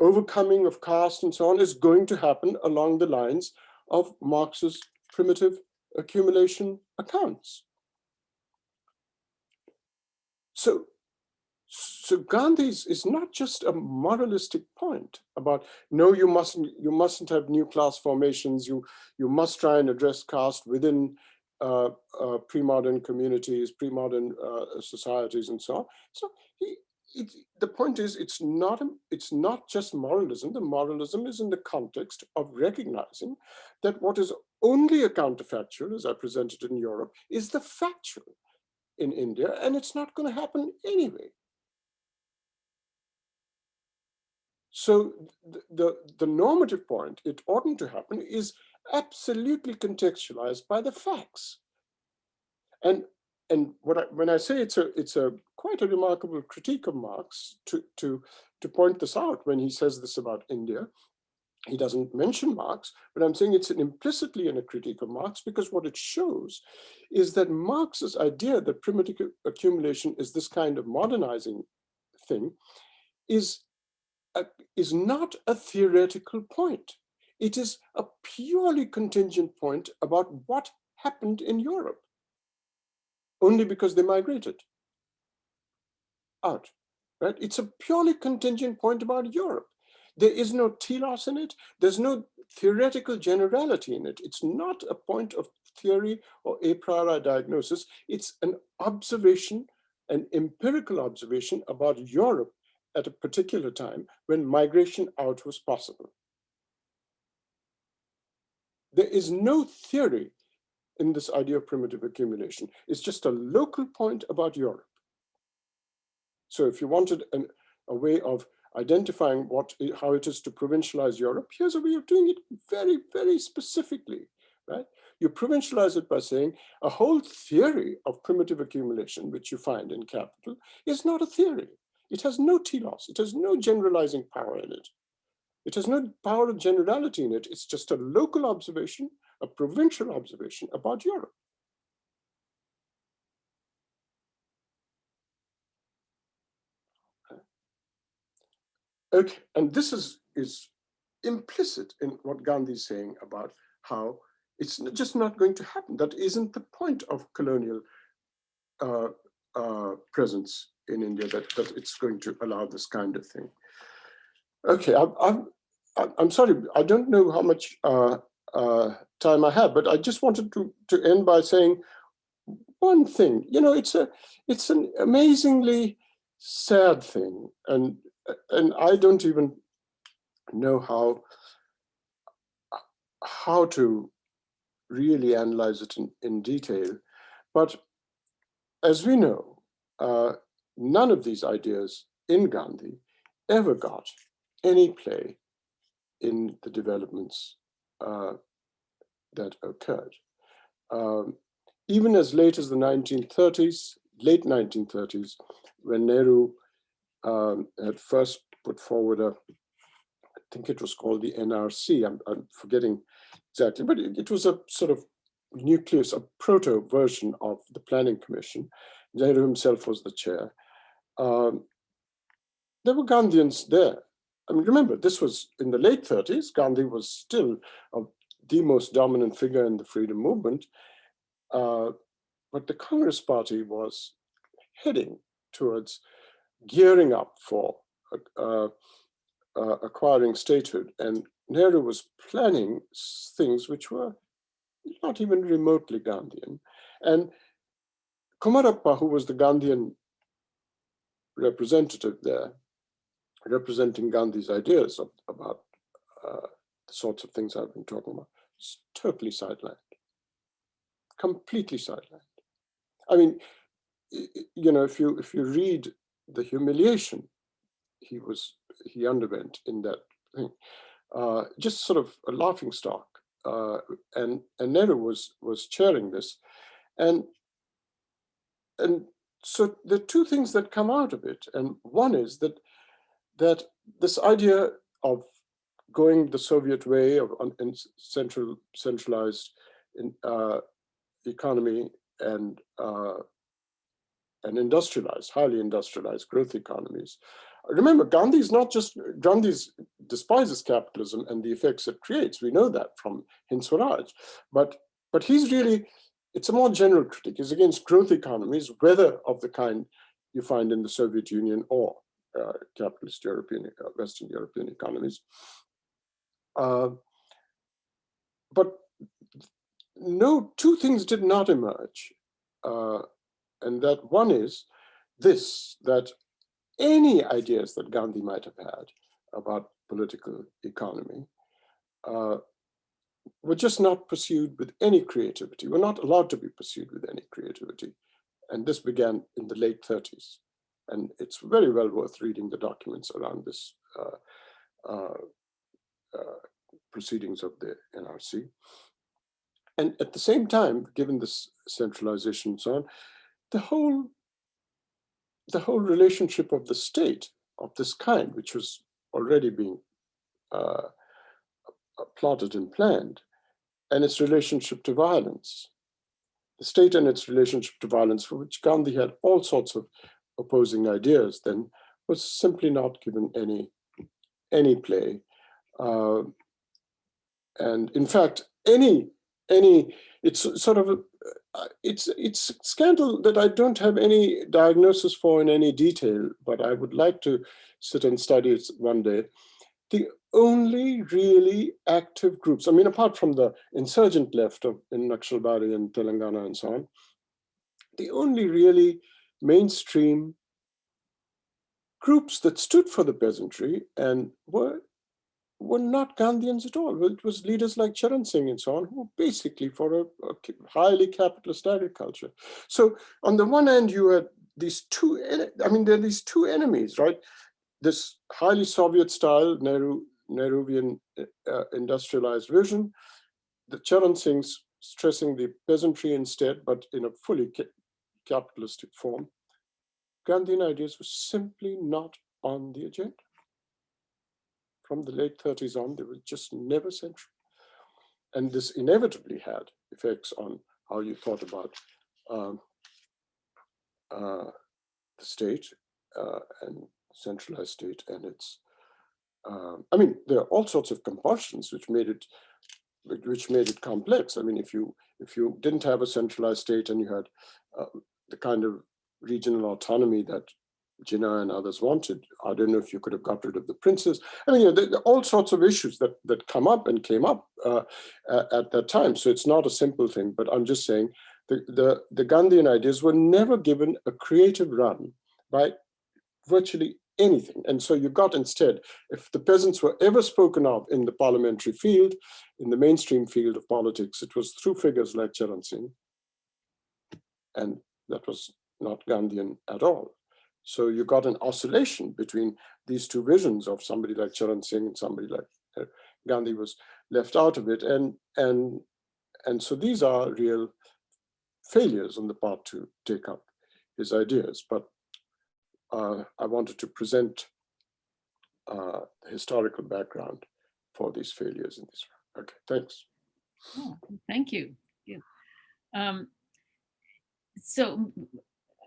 B: overcoming of caste and so on is going to happen along the lines of Marx's primitive accumulation accounts. So Gandhi's is not just a moralistic point about, no, you mustn't have new class formations, you must try and address caste within pre-modern communities, pre-modern societies and so on. So the point is, it's not just moralism. The moralism is in the context of recognizing that what is only a counterfactual, as I presented in Europe, is the factual in India, and it's not going to happen anyway. So the normative point, it oughtn't to happen, is absolutely contextualized by the facts. And when I say it's a quite a remarkable critique of Marx to point this out when he says this about India. He doesn't mention Marx, but I'm saying it's implicitly in a critique of Marx, because what it shows is that Marx's idea that primitive accumulation is this kind of modernizing thing is not a theoretical point. It is a purely contingent point about what happened in Europe, only because they migrated out, right? It's a purely contingent point about Europe. There is no telos in it. There's no theoretical generality in it. It's not a point of theory or a priori diagnosis. It's an observation, an empirical observation about Europe at a particular time when migration out was possible. There is no theory in this idea of primitive accumulation. It's just a local point about Europe. So if you wanted a way of identifying how it is to provincialize Europe, here's a way of doing it very, very specifically, right? You provincialize it by saying a whole theory of primitive accumulation, which you find in Capital, is not a theory. It has no telos. It has no generalizing power in it. It has no power of generality in it. It's just a local observation, a provincial observation about Europe. Okay, and this is implicit in what Gandhi is saying about how it's just not going to happen. That isn't the point of colonial presence in India, that it's going to allow this kind of thing. Okay, I'm sorry, I don't know how much time I have, but I just wanted to end by saying one thing. You know, it's an amazingly sad thing, and I don't even know how to really analyze it in detail. But as we know, none of these ideas in Gandhi ever got any play in the developments that occurred. Even as late as the 1930s, late 1930s, when Nehru had first put forward I think it was called the NRC, I'm forgetting exactly, but it was a sort of nucleus, a proto version of the Planning Commission. Nehru himself was the chair. There were Gandhians there. I mean, remember, this was in the late 30s. Gandhi was still the most dominant figure in the freedom movement. But the Congress Party was heading towards gearing up for acquiring statehood. And Nehru was planning things which were not even remotely Gandhian. And Komarappa, who was the Gandhian representative there, representing Gandhi's ideas about the sorts of things I've been talking about, is totally sidelined, completely sidelined. I mean, you know, if you read the humiliation he underwent in that thing, just sort of a laughing stock. And Nehru was chairing this, and so there are two things that come out of it, and one is that this idea of going the Soviet way of centralized economy and industrialized, highly industrialized growth economies. Remember, Gandhi despises capitalism and the effects it creates. We know that from Hind Swaraj. But he's really, it's a more general critique. He's against growth economies, whether of the kind you find in the Soviet Union or capitalist European, Western European economies. But no, two things did not emerge. And that one is this, that any ideas that Gandhi might have had about political economy were just not pursued with any creativity, were not allowed to be pursued with any creativity. And this began in the late 30s. And it's very well worth reading the documents around this proceedings of the NRC. And at the same time, given this centralization and so on, the whole relationship of the state of this kind, which was already being plotted and planned, and its relationship to violence, the state and its relationship to violence, for which Gandhi had all sorts of opposing ideas, then was simply not given any play. And in fact, it's sort of it's scandal that I don't have any diagnosis for in any detail, but I would like to sit and study it one day. The only really active groups, I mean, apart from the insurgent left in Naxalbari and Telangana and so on, the only really mainstream groups that stood for the peasantry and were not Gandhians at all. It was leaders like Charan Singh and so on, who were basically for a highly capitalist agriculture. So on the one hand, you had these two, I mean, there are these two enemies, right? This highly Soviet style, Nehruvian industrialized vision, the Charan Singhs stressing the peasantry instead, but in a fully capitalistic form. Gandhian ideas were simply not on the agenda. From the late 30s on, they were just never central. And this inevitably had effects on how you thought about the state and centralized state and its, I mean, there are all sorts of compulsions which made it complex. I mean, if you didn't have a centralized state and you had the kind of regional autonomy that Jinnah and others wanted, I don't know if you could have got rid of the princes. I mean, there are all sorts of issues that come up and came up at that time. So it's not a simple thing, but I'm just saying the Gandhian ideas were never given a creative run by virtually anything. And so you got instead, if the peasants were ever spoken of in the parliamentary field, in the mainstream field of politics, it was through figures like Charan Singh. And that was not Gandhian at all. So you got an oscillation between these two visions of somebody like Charan Singh and somebody like Gandhi was left out of it. And so these are real failures on the part to take up his ideas. But I wanted to present the historical background for these failures in this. Okay, thanks.
A: Oh, thank you. So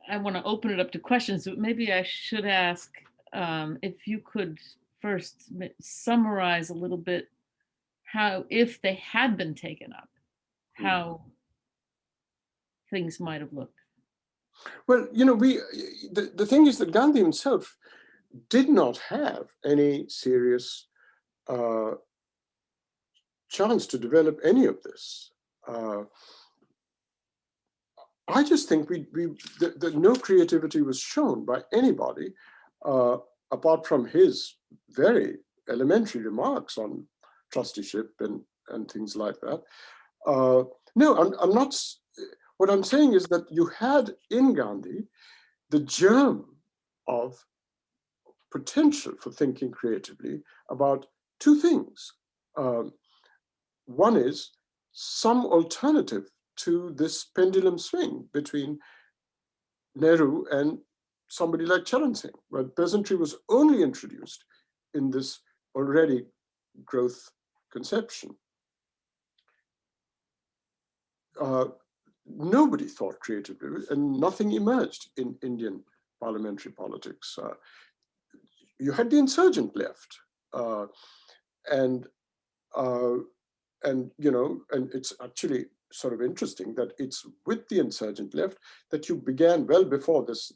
A: I want to open it up to questions, but maybe I should ask if you could first summarize a little bit how, if they had been taken up, how things might have looked.
B: Well, you know, the thing is that Gandhi himself did not have any serious chance to develop any of this. I just think that no creativity was shown by anybody apart from his very elementary remarks on trusteeship and things like that. No, I'm not. What I'm saying is that you had in Gandhi the germ of potential for thinking creatively about two things. One is some alternative to this pendulum swing between Nehru and somebody like Charan Singh, where peasantry was only introduced in this already growth conception. Nobody thought creatively, and nothing emerged in Indian parliamentary politics. You had the insurgent left, and you know, and it's actually sort of interesting that it's with the insurgent left that you began well before this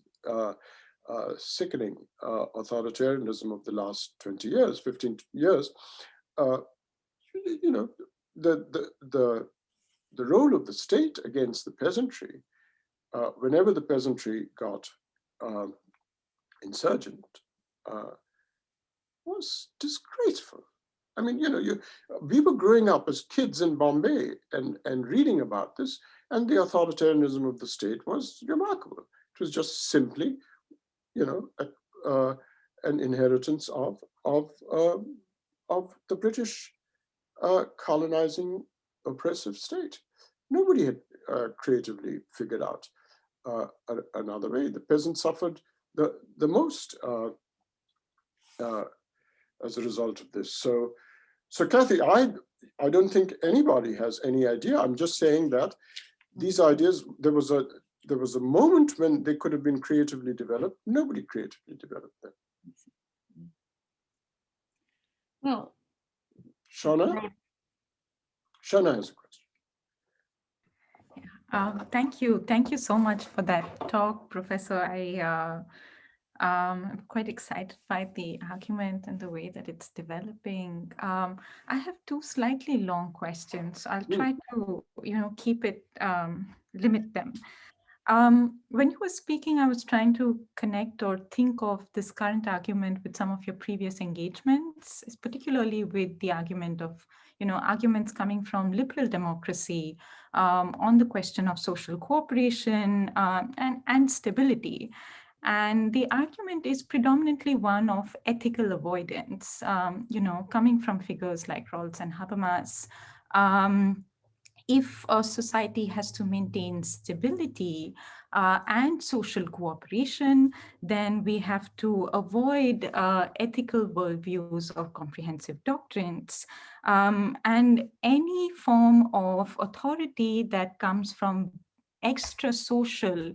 B: sickening authoritarianism of the last 20 years, 15 years. You know, the role of the state against the peasantry, whenever the peasantry got insurgent was disgraceful. I mean, we were growing up as kids in Bombay and reading about this, and the authoritarianism of the state was remarkable. It was just simply, an inheritance of the British colonizing oppressive state. Nobody had creatively figured out another way. The peasants suffered the most as a result of this. So Kathy, I don't think anybody has any idea. I'm just saying that these ideas, there was a moment when they could have been creatively developed. Nobody creatively developed them.
A: Well,
B: Shauna? Shauna has a question.
C: Thank you. Thank you so much for that talk, Professor. I'm quite excited by the argument and the way that it's developing. I have two slightly long questions. I'll try to, keep it, limit them. When you were speaking, I was trying to connect or think of this current argument with some of your previous engagements, particularly with the argument of, arguments coming from liberal democracy on the question of social cooperation and stability. And the argument is predominantly one of ethical avoidance, coming from figures like Rhodes and Habermas. If a society has to maintain stability and social cooperation, then we have to avoid ethical worldviews or comprehensive doctrines. And any form of authority that comes from extra social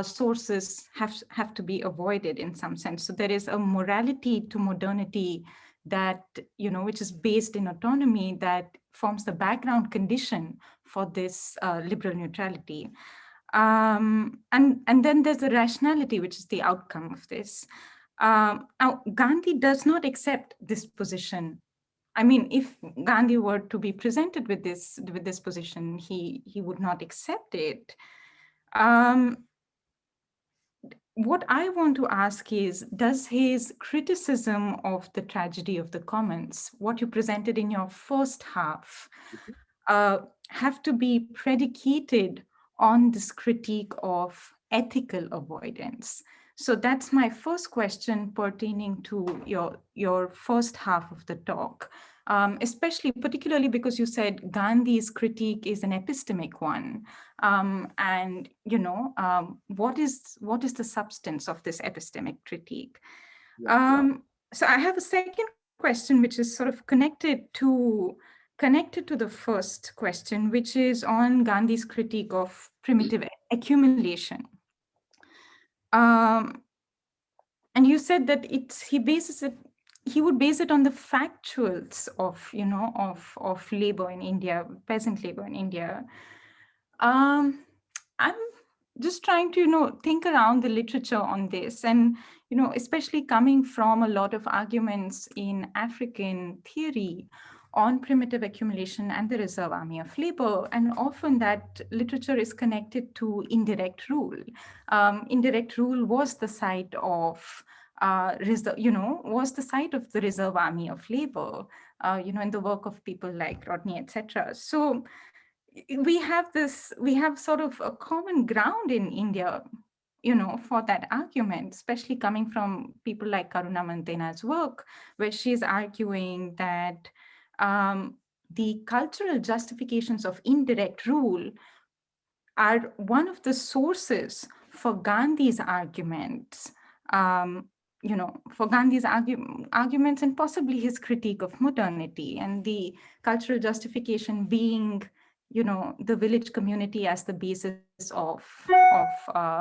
C: sources have to be avoided in some sense. So there is a morality to modernity that, which is based in autonomy, that forms the background condition for this liberal neutrality. And then there's the rationality, which is the outcome of this. Now, Gandhi does not accept this position. I mean, if Gandhi were to be presented with this position, he would not accept it. What I want to ask is, does his criticism of the tragedy of the commons, what you presented in your first half, have to be predicated on this critique of ethical avoidance? So that's my first question pertaining to your first half of the talk, particularly because you said Gandhi's critique is an epistemic one. And what is the substance of this epistemic critique? So I have a second question, which is sort of connected to the first question, which is on Gandhi's critique of primitive accumulation. And you said that he would base it on the factuals of labor in India, peasant labor in India. I'm just trying to, think around the literature on this, and, especially coming from a lot of arguments in African theory on primitive accumulation and the reserve army of labor. And often that literature is connected to indirect rule. Indirect rule was the site of was the site of the reserve army of labor, in the work of people like Rodney, etc. So we have sort of a common ground in India, for that argument, especially coming from people like Karuna Mantena's work, where she's arguing that the cultural justifications of indirect rule are one of the sources for Gandhi's arguments, arguments and possibly his critique of modernity, and the cultural justification being, the village community as the basis of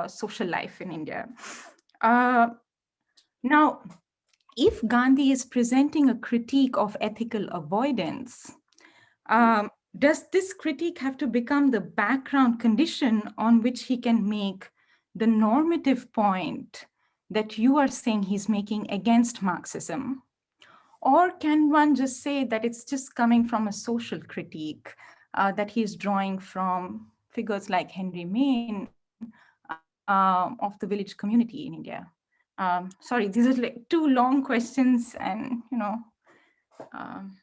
C: social life in India. Now, if Gandhi is presenting a critique of ethical avoidance, does this critique have to become the background condition on which he can make the normative point that you are saying he's making against Marxism? Or can one just say that it's just coming from a social critique that he's drawing from figures like Henry Maine of the village community in India? Sorry, these are like two long questions, and um,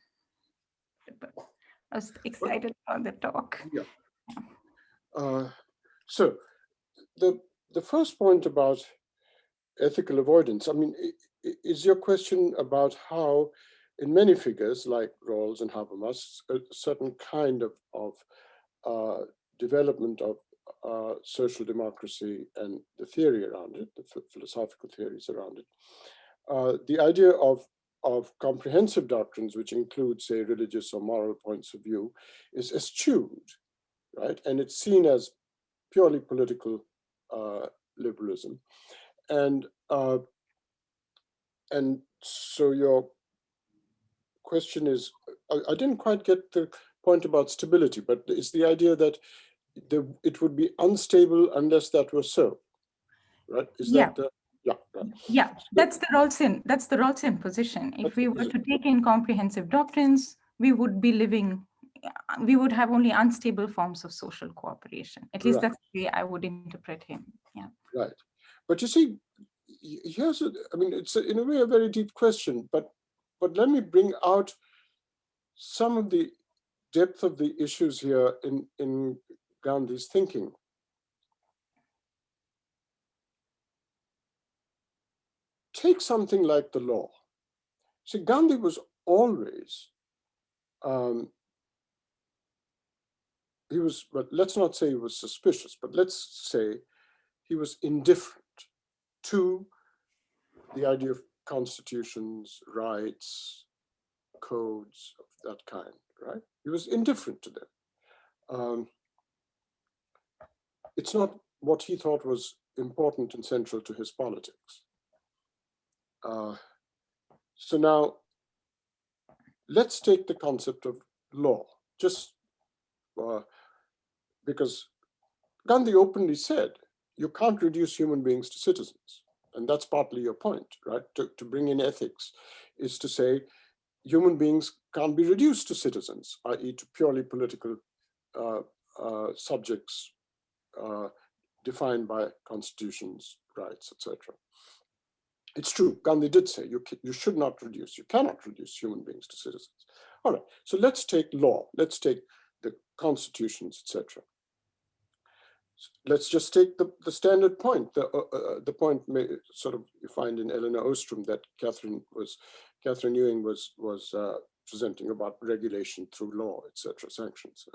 C: I was excited about the talk.
B: Yeah. So the first point about ethical avoidance, I mean, is your question about how in many figures like Rawls and Habermas, a certain kind of development of social democracy and the theory around it, the philosophical theories around it, the idea of comprehensive doctrines, which include, say, religious or moral points of view, is eschewed, right? And it's seen as purely political liberalism. And so your question is, I didn't quite get the point about stability, but it's the idea that it would be unstable unless that were so, right? Is
C: Yeah.
B: that the, yeah, right.
C: Yeah, that's the Rawlsian position. If we were to take in comprehensive doctrines, we would be living, we would have only unstable forms of social cooperation. At least that's the way I would interpret him. Yeah.
B: Right. But you see, here's I mean, it's in a way a very deep question, but let me bring out some of the depth of the issues here in Gandhi's thinking. Take something like the law. See, Gandhi was always, he was, but let's not say he was suspicious, but let's say he was indifferent to the idea of constitutions, rights, codes of that kind, right? He was indifferent to them. It's not what he thought was important and central to his politics. So now, let's take the concept of law, just because Gandhi openly said, you can't reduce human beings to citizens. And that's partly your point, right? To bring in ethics is to say human beings can't be reduced to citizens, i.e. to purely political subjects defined by constitutions, rights, etc. It's true, Gandhi did say you should not reduce, you cannot reduce human beings to citizens. All right, so let's take law, let's take the constitutions, etc. Let's just take the standard point, the point sort of you find in Eleanor Ostrom that Catherine Ewing was presenting about regulation through law, etc., sanctions.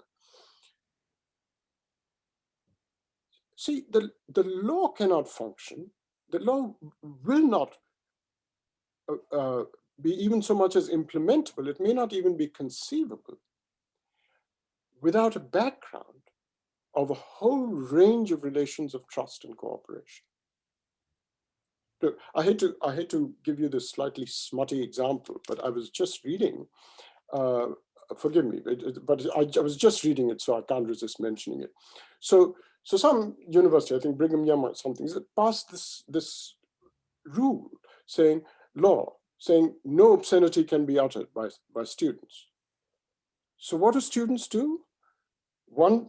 B: See, the law cannot function. The law will not be even so much as implementable. It may not even be conceivable without a background of a whole range of relations of trust and cooperation. I hate to give you this slightly smutty example, but I was just reading, forgive me, but I was just reading it, so I can't resist mentioning it. So some university, I think Brigham Young or something, passed this rule saying, no obscenity can be uttered by students. So what do students do? One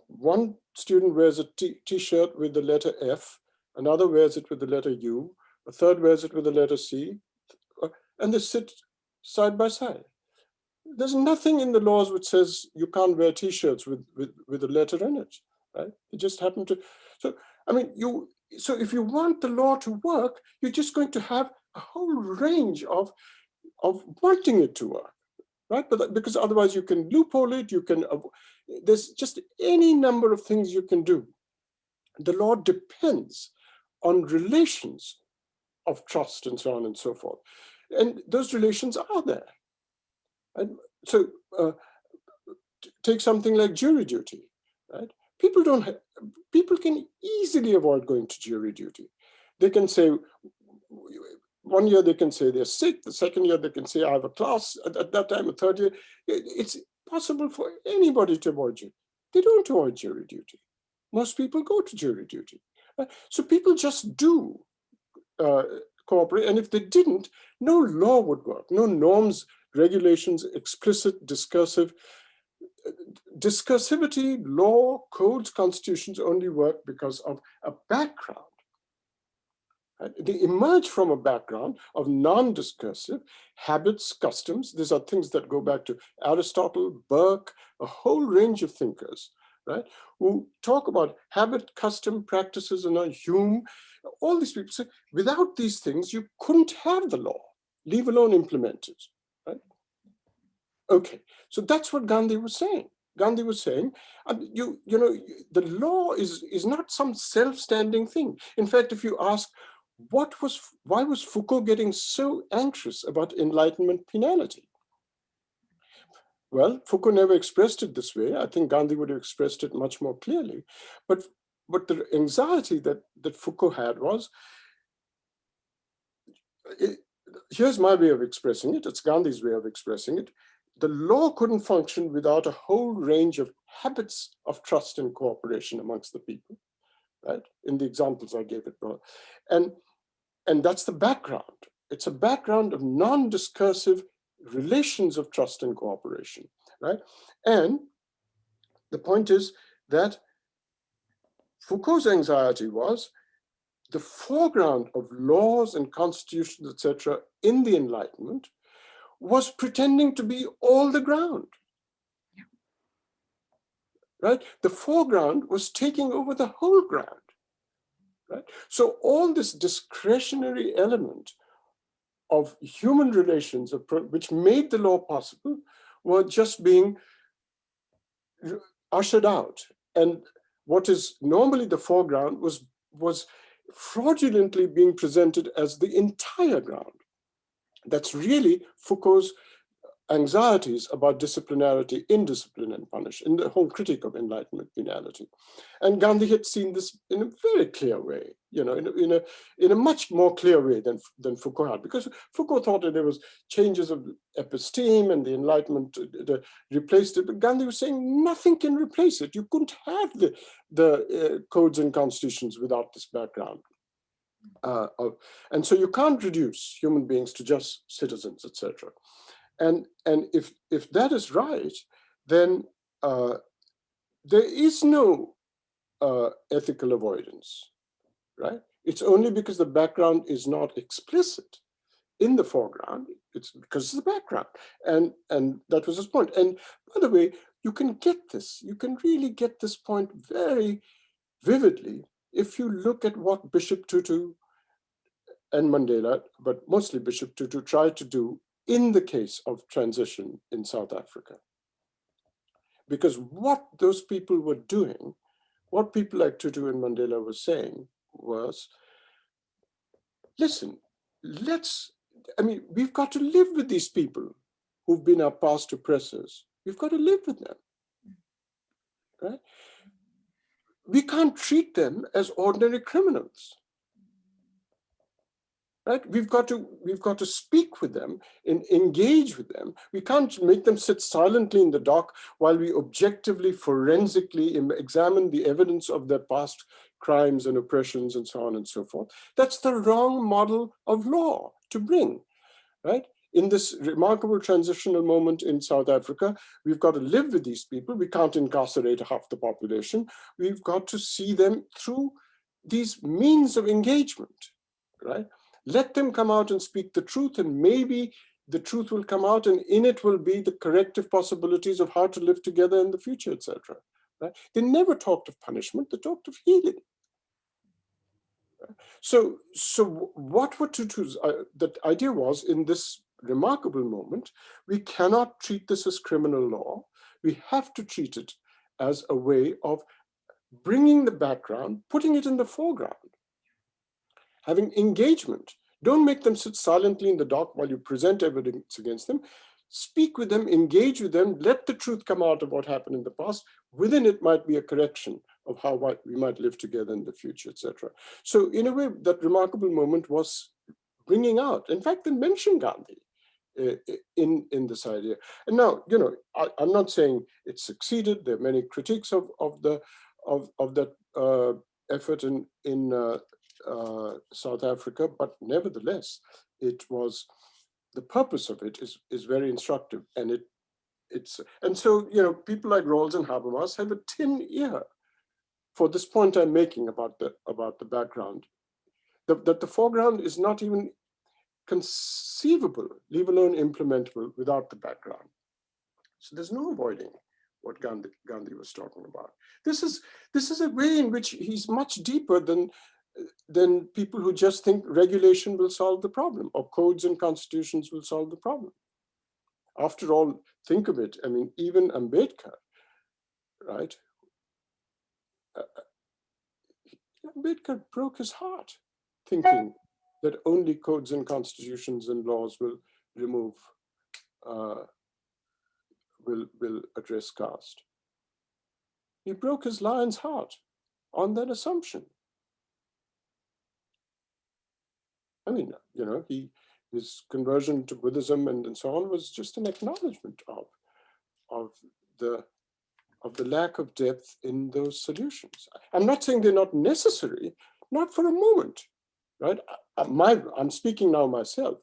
B: student wears a t-shirt with the letter F, another wears it with the letter U, a third wears it with the letter C, and they sit side by side. There's nothing in the laws which says you can't wear t-shirts with a letter in it, right? It just happened to. So, I mean, so if you want the law to work, you're just going to have a whole range of wanting it to work, right? But because otherwise you can loophole it, there's just any number of things you can do. The law depends on relations of trust and so on and so forth. And those relations are there. And so take something like jury duty, right? People can easily avoid going to jury duty. They can say, one year they can say they're sick, the second year they can say I have a class, at that time, a third year. It's possible for anybody to avoid jury. They don't avoid jury duty. Most people go to jury duty. So people just do cooperate, and if they didn't, no law would work, no norms, regulations, explicit, discursive. Discursivity, law, codes, constitutions only work because of a background Right? They emerge from a background of non-discursive habits, customs. These are things that go back to Aristotle, Burke, a whole range of thinkers, right? Who talk about habit, custom, practices, and Hume. All these people say, without these things, you couldn't have the law, leave alone implement it, right? Okay, so that's what Gandhi was saying. Gandhi was saying, you know, the law is not some self-standing thing. In fact, if you ask, why was Foucault getting so anxious about Enlightenment penality? Well, Foucault never expressed it this way. I think Gandhi would have expressed it much more clearly. But the anxiety that Foucault had was, here's my way of expressing it. It's Gandhi's way of expressing it. The law couldn't function without a whole range of habits of trust and cooperation amongst the people, right? In the examples I gave it. And that's the background. It's a background of non-discursive relations of trust and cooperation, right? And the point is that Foucault's anxiety was the foreground of laws and constitutions, etc., in the Enlightenment was pretending to be all the ground, right? The foreground was taking over the whole ground, right? So all this discretionary element of human relations, which made the law possible, were just being ushered out. And what is normally the foreground was fraudulently being presented as the entire ground. That's really Foucault's anxieties about disciplinarity, indiscipline, and punish, in the whole critique of Enlightenment penality. And Gandhi had seen this in a very clear way, you know, in a much more clear way than Foucault had, because Foucault thought that there was changes of episteme and the Enlightenment replaced it, but Gandhi was saying nothing can replace it. You couldn't have the codes and constitutions without this background. And so you can't reduce human beings to just citizens, etc. And if that is right, then there is no ethical avoidance, right? It's only because the background is not explicit in the foreground. It's because of the background, and that was his point. And by the way, you can get this. You can really get this point very vividly if you look at what Bishop Tutu and Mandela, but mostly Bishop Tutu, tried to do in the case of transition in South Africa. Because what those people were doing, what people like Tutu and Mandela were saying was, listen, we've got to live with these people who've been our past oppressors. We've got to live with them, right? We can't treat them as ordinary criminals. Right? We've got to speak with them and engage with them. We can't make them sit silently in the dock while we objectively, forensically examine the evidence of their past crimes and oppressions and so on and so forth. That's the wrong model of law to bring, right? In this remarkable transitional moment in South Africa, we've got to live with these people. We can't incarcerate half the population. We've got to see them through these means of engagement, right? Let them come out and speak the truth, and maybe the truth will come out, and in it will be the corrective possibilities of how to live together in the future, etc. Right? They never talked of punishment, they talked of healing. So what were Tutu's, the idea was, in this remarkable moment, we cannot treat this as criminal law. We have to treat it as a way of bringing the background, putting it in the foreground, having engagement. Don't make them sit silently in the dock while you present evidence against them. Speak with them, engage with them, let the truth come out of what happened in the past. Within it might be a correction of how we might live together in the future, etc. So in a way, that remarkable moment was bringing out, in fact, they mentioned Gandhi in this idea. And now, you know, I'm not saying it succeeded. There are many critiques of that effort in South Africa, but nevertheless, it was, the purpose of it is very instructive, and and so, you know, people like Rhodes and Habermas have a tin ear for this point I'm making about the background. that the foreground is not even conceivable, leave alone implementable, without the background. So there's no avoiding what Gandhi was talking about. This is a way in which he's much deeper than people who just think regulation will solve the problem, or codes and constitutions will solve the problem. After all, think of it. I mean, even Ambedkar, right? Ambedkar broke his heart thinking that only codes and constitutions and laws will remove, will address caste. He broke his lion's heart on that assumption. I mean, you know, his conversion to Buddhism and so on was just an acknowledgement of the lack of depth in those solutions. I'm not saying they're not necessary, not for a moment, right? I'm speaking now myself.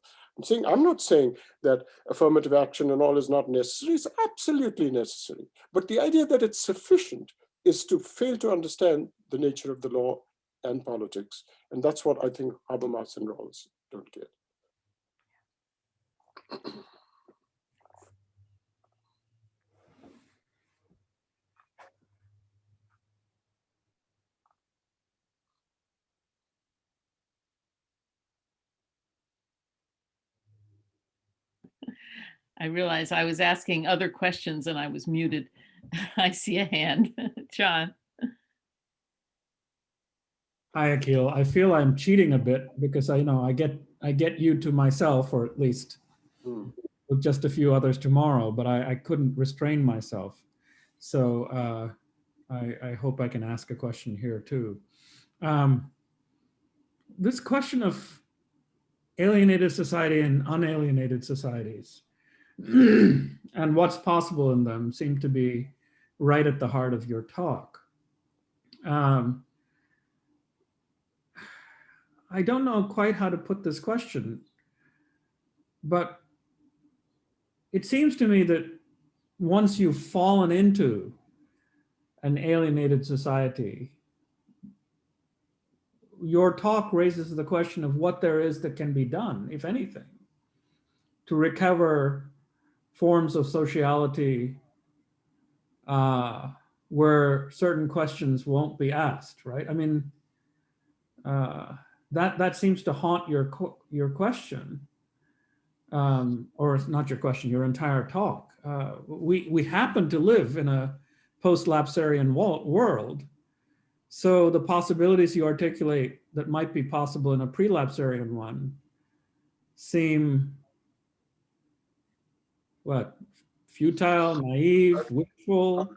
B: I'm not saying that affirmative action and all is not necessary. It's absolutely necessary. But the idea that it's sufficient is to fail to understand the nature of the law and politics. And that's what I think Habermas and Rawls don't get.
A: I realized I was asking other questions and I was muted. I see a hand. John.
D: Hi, Akeel. I feel I'm cheating a bit because I get you to myself, or at least with just a few others tomorrow, but I couldn't restrain myself. So I hope I can ask a question here too. This question of alienated society and unalienated societies and what's possible in them seem to be right at the heart of your talk. I don't know quite how to put this question, but it seems to me that once you've fallen into an alienated society, your talk raises the question of what there is that can be done, if anything, to recover forms of sociality where certain questions won't be asked, right? I mean, that seems to haunt your question, or not your question, your entire talk. We happen to live in a post-lapsarian world, so the possibilities you articulate that might be possible in a pre-lapsarian one seem, what, futile, naive, wishful?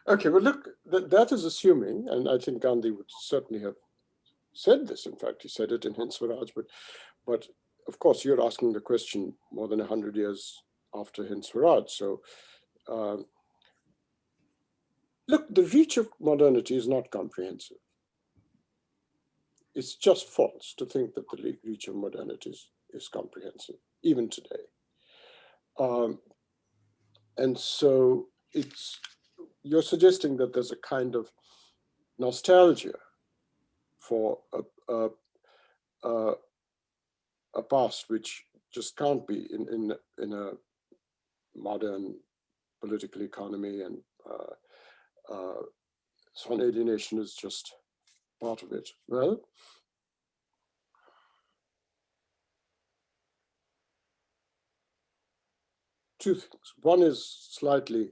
B: Okay, well, look, that is assuming, and I think Gandhi would certainly have said this. In fact, he said it in Hind Swaraj, but of course, you're asking the question more than 100 years after Hind Swaraj. So, look, the reach of modernity is not comprehensive. It's just false to think that the reach of modernity is comprehensive, even today. And so you're suggesting that there's a kind of nostalgia for a past which just can't be in a modern political economy, and so alienation is just part of it. Well, two things. One is slightly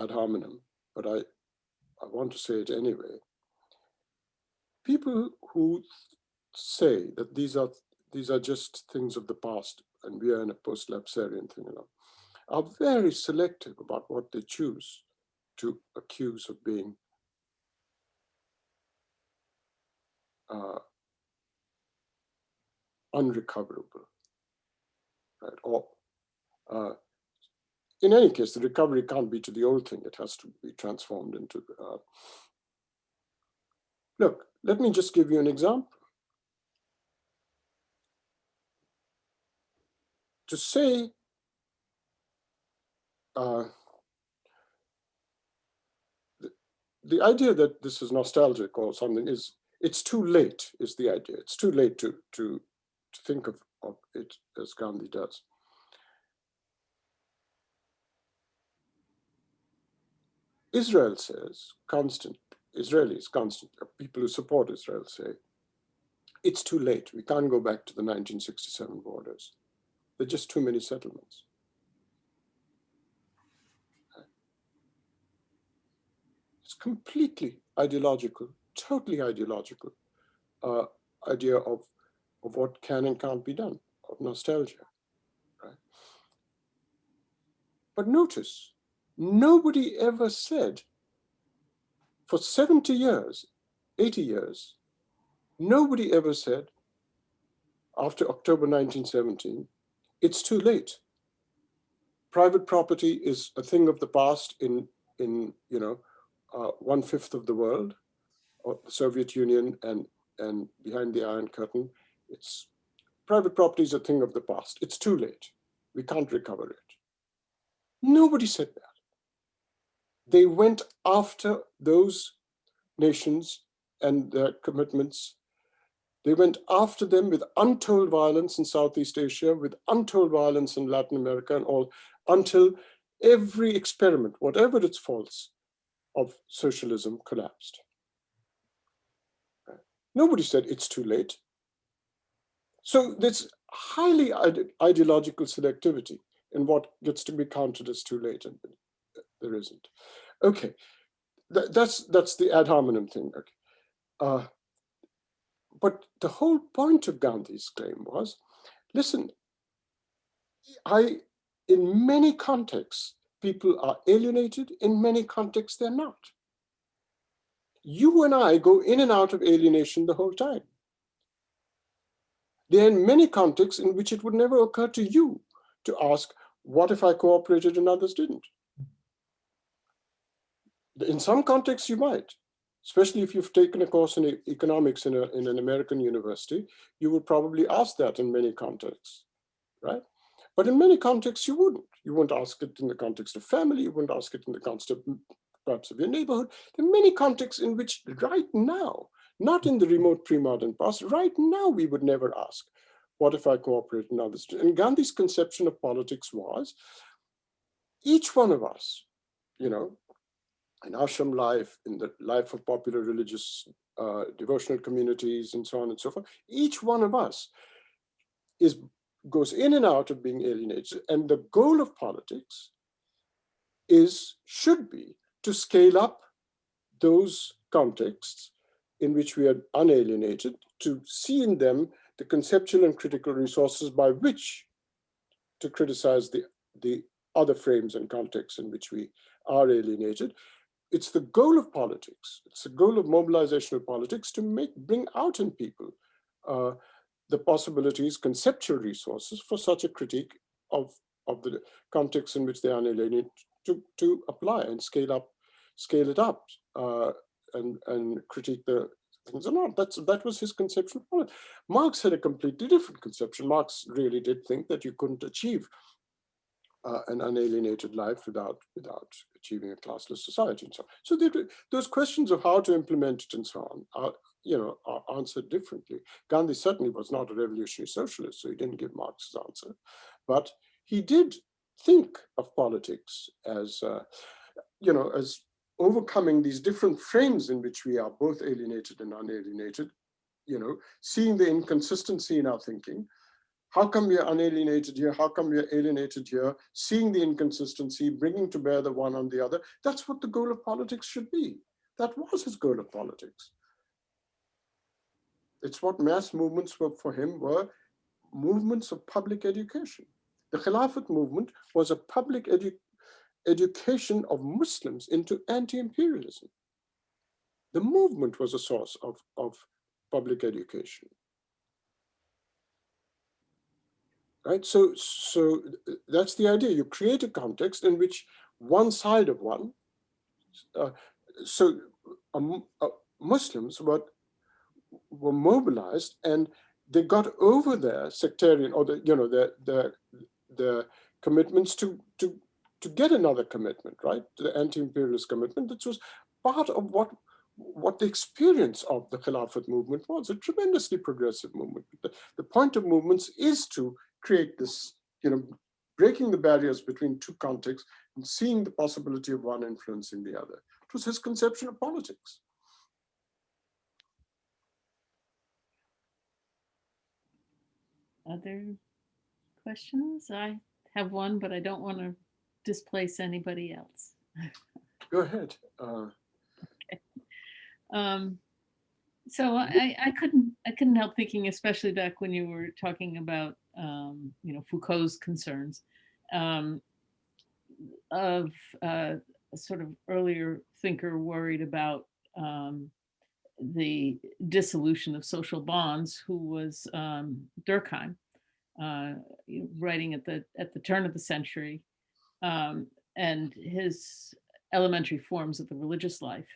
B: ad hominem, but I want to say it anyway. People who say that these are just things of the past and we are in a post-lapsarian thing, are very selective about what they choose to accuse of being unrecoverable, right? Or in any case, the recovery can't be to the old thing. It has to be transformed into. Look, let me just give you an example. To say the idea that this is nostalgic or something is It's too late is the idea. It's too late to think of it as Gandhi does. Israel says, Israelis, people who support Israel say, it's too late. We can't go back to the 1967 borders. There are just too many settlements. It's completely ideological, totally ideological idea of what can and can't be done, of nostalgia, right? But notice, nobody ever said, for 70 years, 80 years, nobody ever said, after October 1917, it's too late. Private property is a thing of the past in 1/5 of the world, or the Soviet Union and behind the Iron Curtain. It's private property is a thing of the past. It's too late. We can't recover it. Nobody said that. They went after those nations and their commitments. They went after them with untold violence in Southeast Asia, with untold violence in Latin America and all, until every experiment, whatever its faults, of socialism collapsed. Nobody said it's too late. So there's highly ideological selectivity in what gets to be counted as too late, and there isn't. Okay, that's the ad hominem thing. Okay. But the whole point of Gandhi's claim was, listen, in many contexts, people are alienated, in many contexts they're not. You and I go in and out of alienation the whole time. There are many contexts in which it would never occur to you to ask, what if I cooperated and others didn't? In some contexts you might, especially if you've taken a course in economics in an American university, you would probably ask that in many contexts, right? But in many contexts you wouldn't. You wouldn't ask it in the context of family, you wouldn't ask it in the context of perhaps of your neighborhood. There are many contexts in which right now, not in the remote pre-modern past, right now we would never ask, what if I cooperate and others do? And Gandhi's conception of politics was, each one of us, in ashram life, in the life of popular religious devotional communities and so on and so forth, each one of us goes in and out of being alienated. And the goal of politics should be to scale up those contexts in which we are unalienated, to see in them the conceptual and critical resources by which to criticize the other frames and contexts in which we are alienated. It's the goal of politics. It's the goal of mobilizational politics to bring out in people the possibilities, conceptual resources for such a critique of the context in which they are alienated to apply and scale it up and critique the things or not. That was his conception of it. Marx had a completely different conception. Marx really did think that you couldn't achieve an unalienated life without achieving a classless society and so on. So those questions of how to implement it and so on are answered differently. Gandhi certainly was not a revolutionary socialist, so he didn't give Marx's answer, but he did think of politics as as overcoming these different frames in which we are both alienated and unalienated, seeing the inconsistency in our thinking. How come we are unalienated here? How come we are alienated here? Seeing the inconsistency, bringing to bear the one on the other. That's what the goal of politics should be. That was his goal of politics. It's what mass movements for him were movements of public education. The Khilafat movement was a public education of Muslims into anti-imperialism. The movement was a source of public education. Right, so that's the idea. You create a context in which one side of one, Muslims were mobilized, and they got over their sectarian or the commitments to get another commitment, right? The anti-imperialist commitment. That was part of what what the experience of the Khilafat movement was, a tremendously progressive movement. The point of movements is to create this, breaking the barriers between two contexts and seeing the possibility of one influencing the other. It was his conception of politics.
A: Other questions? I have one, but I don't want to displace anybody else.
B: Go ahead.
A: So I couldn't help thinking, especially back when you were talking about Foucault's concerns, of a sort of earlier thinker worried about the dissolution of social bonds, who was Durkheim, writing at the turn of the century, and his elementary forms of the religious life,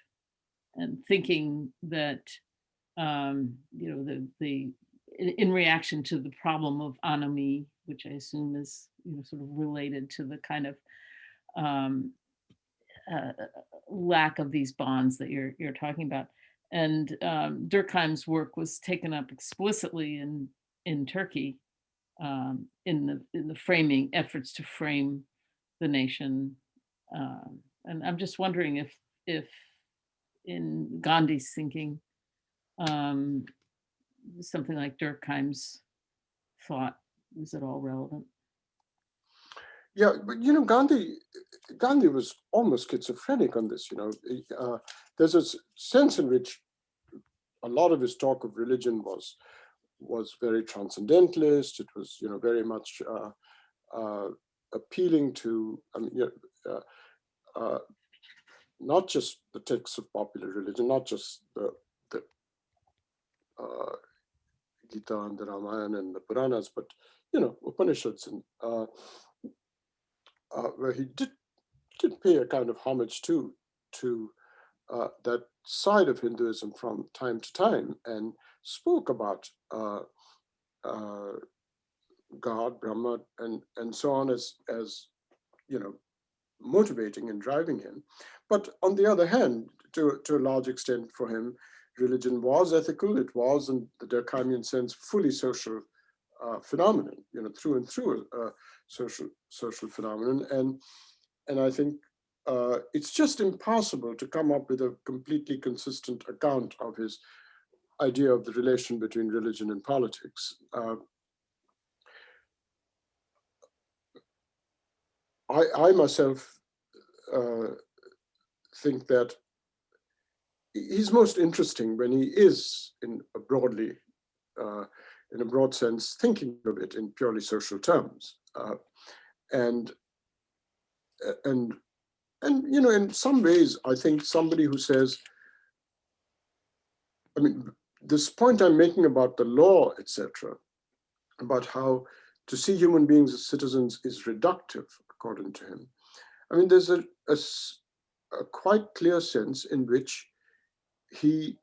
A: and thinking that in reaction to the problem of anomie, which I assume is sort of related to the kind of lack of these bonds that you're talking about. And Durkheim's work was taken up explicitly in Turkey, in the framing efforts to frame the nation. And I'm just wondering if in Gandhi's thinking, something like Durkheim's thought was at all relevant.
B: Yeah, but Gandhi was almost schizophrenic on this. There's a sense in which a lot of his talk of religion was very transcendentalist. It was very much appealing to not just the texts of popular religion, not just the Gita and the Ramayana and the Puranas, but Upanishads, and where he did pay a kind of homage to that side of Hinduism from time to time, and spoke about God, Brahma, and so on as motivating and driving him. But on the other hand, to a large extent for him, religion was ethical. It was, in the Durkheimian sense, fully social phenomenon, through and through social phenomenon. And I think it's just impossible to come up with a completely consistent account of his idea of the relation between religion and politics. I myself think that he's most interesting when he is in a broad sense, thinking of it in purely social terms, and in some ways, I think somebody who says, this point I'm making about the law, etc., about how to see human beings as citizens is reductive, according to him. There's a quite clear sense in which he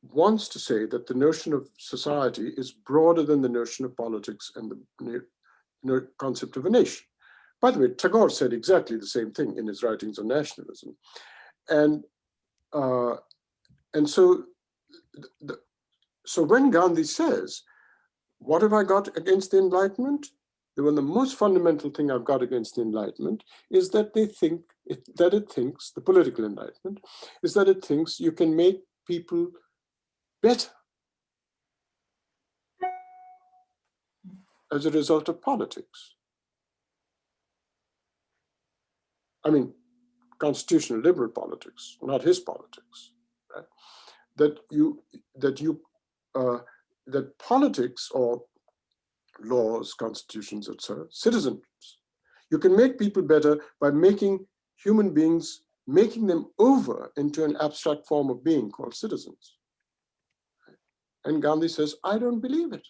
B: wants to say that the notion of society is broader than the notion of politics and the concept of a nation. By the way, Tagore said exactly the same thing in his writings on nationalism. And so when Gandhi says, what have I got against the Enlightenment? The most fundamental thing I've got against the Enlightenment is that it thinks, the political Enlightenment, is that it thinks you can make people better as a result of politics. Constitutional liberal politics, not his politics. Right? That politics or laws, constitutions, etc., citizens, you can make people better by making human beings, making them over into an abstract form of being called citizens. And Gandhi says, I don't believe it.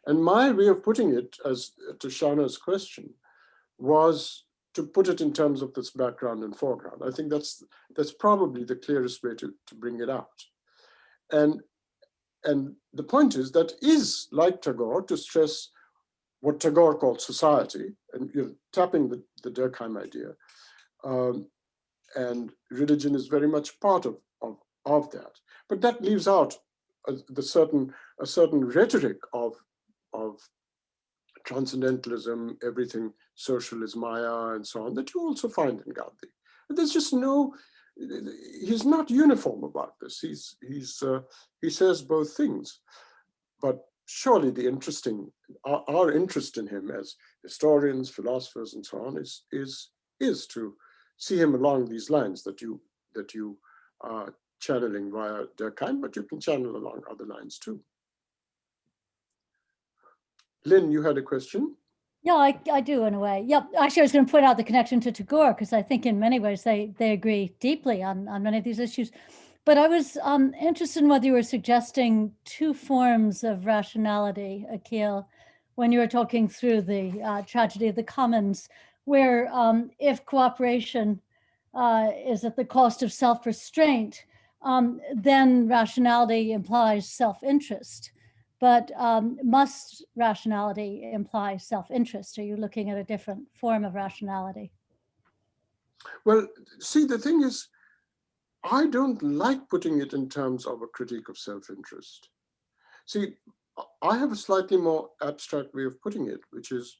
B: And my way of putting it, as to Shauna's question, was to put it in terms of this background and foreground. I think that's probably the clearest way to bring it out. And the point is that is, like Tagore, to stress what Tagore called society, and tapping the Durkheim idea, and religion is very much part of that. But that leaves out a certain rhetoric of transcendentalism, everything social is Maya, and so on, that you also find in Gandhi. There's just no, he's not uniform about this. He says both things, but surely our interest in him as historians, philosophers, and so on is to see him along these lines that you are channeling via Durkheim, but you can channel along other lines too. Lynn, you had a question?
E: Yeah, I do in a way. Yep. Actually, I was going to point out the connection to Tagore, because I think in many ways they agree deeply on many of these issues. But I was interested in whether you were suggesting two forms of rationality, Akeel, when you were talking through the tragedy of the commons, where if cooperation is at the cost of self-restraint, then rationality implies self-interest. But must rationality imply self-interest? Are you looking at a different form of rationality?
B: Well, see, the thing is, I don't like putting it in terms of a critique of self-interest. See, I have a slightly more abstract way of putting it, which is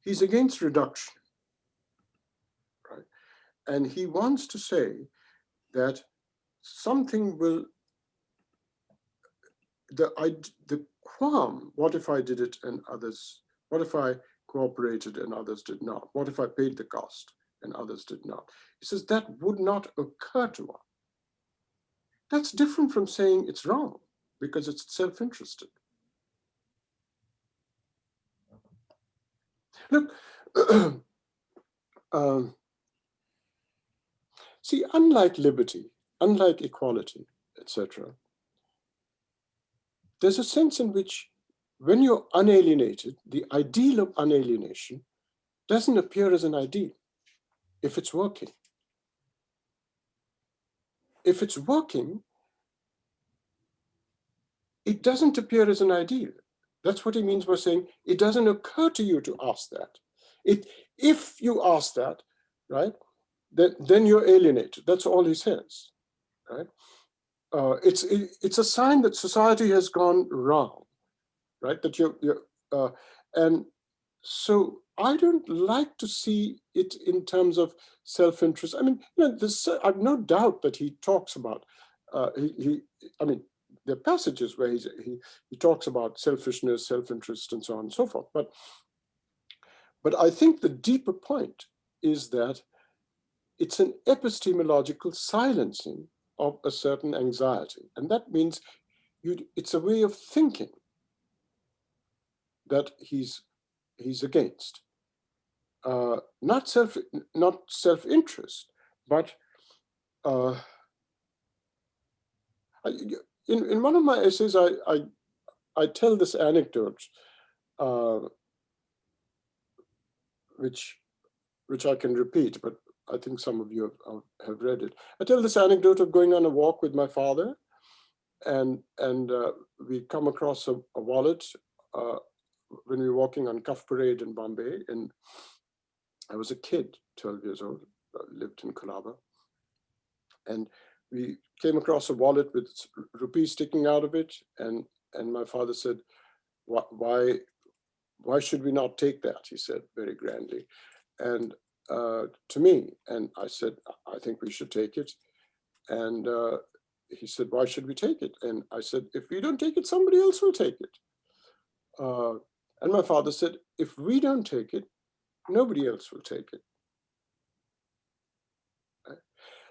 B: he's against reduction, right? And he wants to say that something will, the qualm, what if I did it and others, what if I cooperated and others did not? What if I paid the cost and others did not? He says that would not occur to one. That's different from saying it's wrong because it's self-interested. Look, see, unlike liberty, unlike equality, etc., there's a sense in which when you're unalienated, the ideal of unalienation doesn't appear as an ideal if it's working. If it's working, it doesn't appear as an ideal. That's what he means by saying it doesn't occur to you to ask that. If you ask that, right, then you're alienated. That's all he says, right? It's a sign that society has gone wrong, right? That and so I don't like to see it in terms of self-interest. I mean, I've no doubt that he talks about, I mean, there are passages where he talks about selfishness, self-interest, and so on and so forth. But I think the deeper point is that it's an epistemological silencing of a certain anxiety. And that means it's a way of thinking that he's against. Not self-interest, but in one of my essays, I tell this anecdote, which I can repeat, but I think some of you have read it. I tell this anecdote of going on a walk with my father, and we come across a wallet when we were walking on Cuff Parade in Bombay, and I was a kid, 12 years old, lived in Colaba, and we came across a wallet with rupees sticking out of it, and my father said, why should we not take that? He said very grandly, and to me, and I said, I think we should take it. And he said, why should we take it? And I said, if we don't take it, somebody else will take it. And my father said, if we don't take it, nobody else will take it. Right?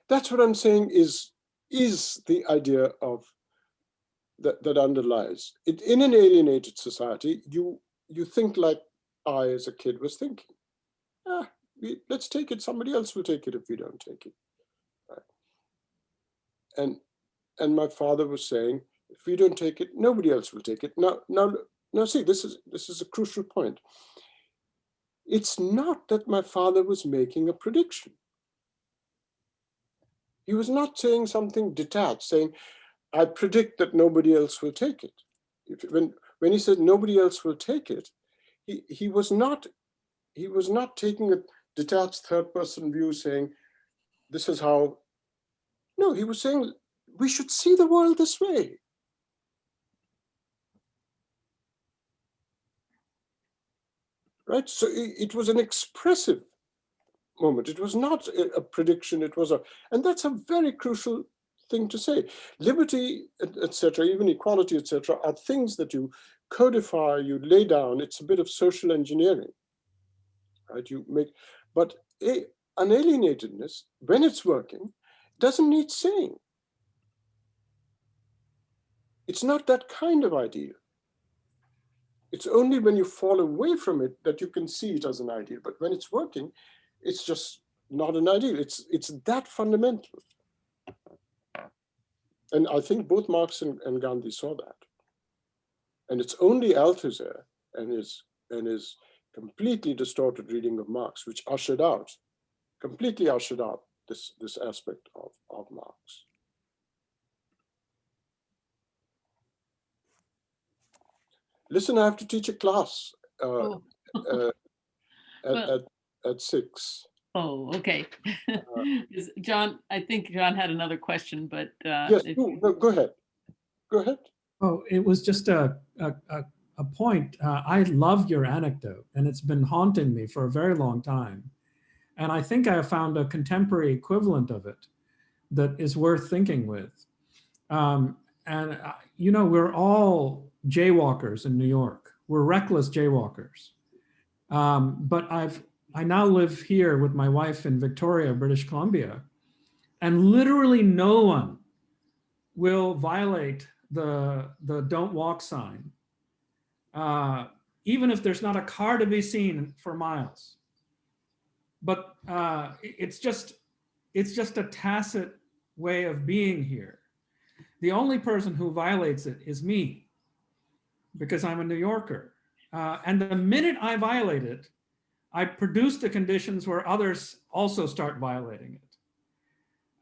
B: That's what I'm saying is the idea of that underlies it. In an alienated society, you think like I, as a kid, was thinking. Let's take it. Somebody else will take it if we don't take it. Right? And my father was saying, if we don't take it, nobody else will take it. Now, see, this is a crucial point. It's not that my father was making a prediction. He was not saying something detached, saying, I predict that nobody else will take it. When he said nobody else will take it, he was not taking a detached third-person view saying, this is how, no, he was saying we should see the world this way. Right? So it was an expressive moment. It was not a prediction, it was and that's a very crucial thing to say. Liberty, etc., even equality, etc., are things that you codify, you lay down. It's a bit of social engineering, right? You make, but unalienatedness, when it's working, doesn't need saying. It's not that kind of ideal. It's only when you fall away from it that you can see it as an ideal. But when it's working, it's just not an ideal. It's that fundamental. And I think both Marx and Gandhi saw that. And it's only Althusser and his completely distorted reading of Marx, which completely ushered out this aspect of Marx. Listen, I have to teach a class at 6.
A: Oh, okay. John, I think John had another question, but
B: yes, no, go ahead. Go ahead.
D: Oh, it was just a point. I love your anecdote, and it's been haunting me for a very long time. And I think I have found a contemporary equivalent of it that is worth thinking with. You know, we're all jaywalkers in New York. We're reckless jaywalkers. But I now live here with my wife in Victoria, British Columbia, and literally no one will violate the don't walk sign, even if there's not a car to be seen for miles. But it's just a tacit way of being here. The only person who violates it is me, because I'm a New Yorker. And the minute I violate it, I produce the conditions where others also start violating it.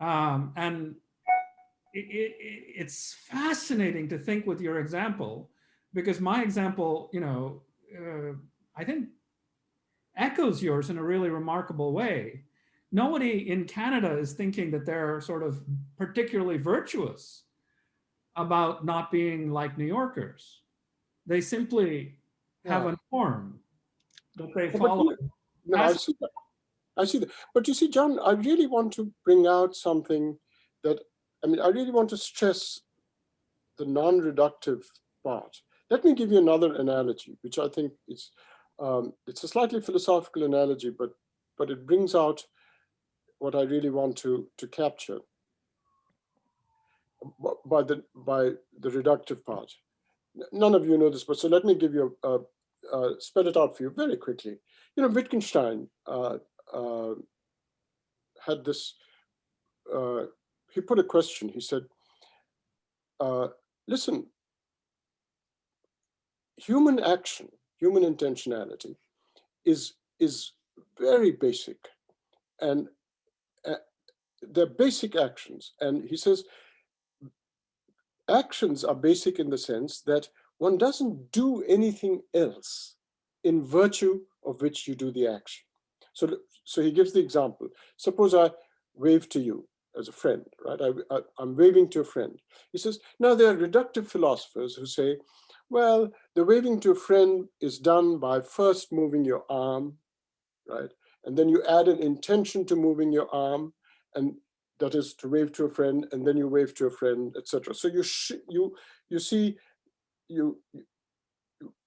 D: And it's fascinating to think with your example, because my example, you know, I think echoes yours in a really remarkable way. Nobody in Canada is thinking that they're sort of particularly virtuous about not being like New Yorkers. They simply have a norm that they follow.
B: No, I see that. I see that. But you see, John, I really want to bring out something that, I mean, I really want to stress the non-reductive part. Let me give you another analogy, which I think is, it's a slightly philosophical analogy, but it brings out what I really want to capture by the reductive part. None of you know this, but so let me give you spell it out for you very quickly. You know, Wittgenstein had this, he put a question. He said, listen, human action, human intentionality is very basic, and they're basic actions. And he says, actions are basic in the sense that one doesn't do anything else in virtue of which you do the action. So he gives the example. Suppose I wave to you as a friend, right? I'm waving to a friend. He says, now there are reductive philosophers who say, well, the waving to a friend is done by first moving your arm, right? And then you add an intention to moving your arm, and that is to wave to a friend, and then you wave to a friend, etc. So you see,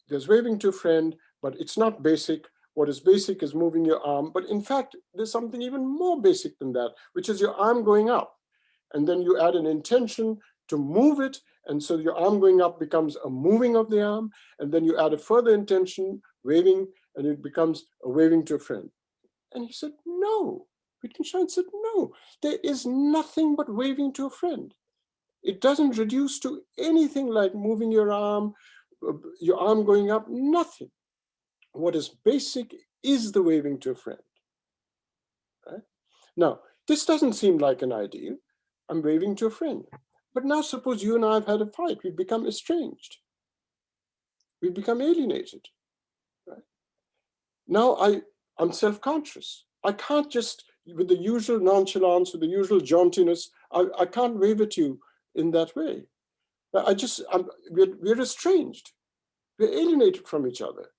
B: there's waving to a friend, but it's not basic. What is basic is moving your arm. But in fact, there's something even more basic than that, which is your arm going up. And then you add an intention to move it. And so your arm going up becomes a moving of the arm. And then you add a further intention, waving, and it becomes a waving to a friend. And he said, no. Wittgenstein said, no, there is nothing but waving to a friend. It doesn't reduce to anything like moving your arm going up, nothing. What is basic is the waving to a friend. Right? Now, this doesn't seem like an ideal. I'm waving to a friend. But now suppose you and I have had a fight. We've become estranged. We've become alienated. Right? Now I'm self-conscious. I can't just with the usual nonchalance, with the usual jauntiness. I can't wave at you in that way. We're estranged. We're alienated from each other.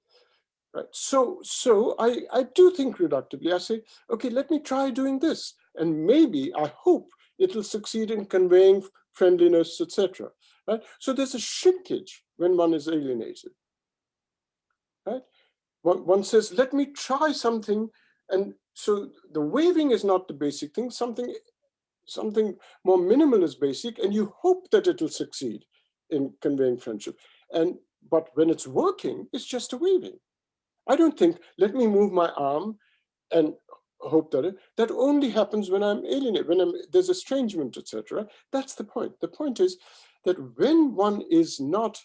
B: Right? So I do think reductively. I say, okay, let me try doing this. And maybe, I hope, it'll succeed in conveying friendliness, etc. Right? So there's a shrinkage when one is alienated. Right? One says, let me try something. And so the waving is not the basic thing. Something more minimal is basic, and you hope that it'll succeed in conveying friendship. But when it's working, it's just a waving. I don't think, let me move my arm and hope that only happens when I'm alienated, when there's estrangement, etc. That's the point. The point is that when one is not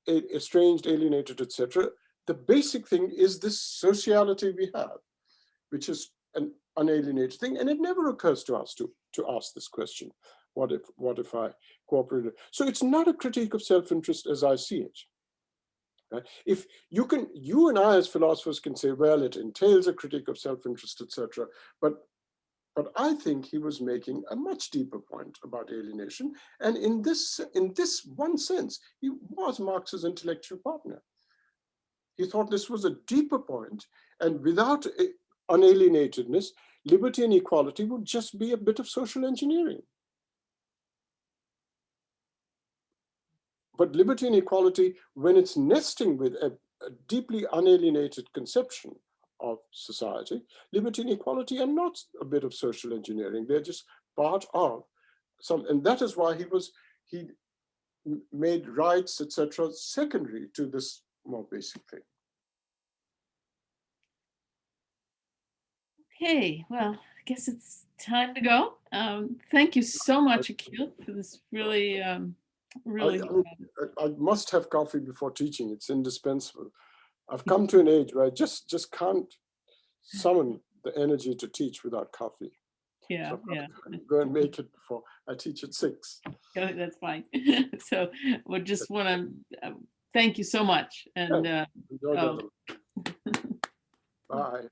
B: estranged, alienated, etc., the basic thing is this sociality we have, which is an unalienated thing. And it never occurs to us to ask this question, what if I cooperated? So it's not a critique of self-interest as I see it. Right? If you and I as philosophers can say, well, it entails a critique of self-interest, etc. But I think he was making a much deeper point about alienation. And in this one sense, he was Marx's intellectual partner. He thought this was a deeper point, and without unalienatedness, liberty and equality would just be a bit of social engineering. But liberty and equality, when it's nesting with a deeply unalienated conception of society, liberty and equality are not a bit of social engineering. They're just part of some, and that is why he made rights, etc., secondary to this more basic thing.
A: Okay, well, I guess it's time to go. Thank you so much, Akeel, for this really, really.
B: I must have coffee before teaching. It's indispensable. I've come to an age where I just can't summon the energy to teach without coffee.
A: Yeah,
B: so
A: yeah.
B: Go and make it before I teach at 6.
A: Yeah, that's fine. So we just want to thank you so much. And
B: Enjoy that. Bye.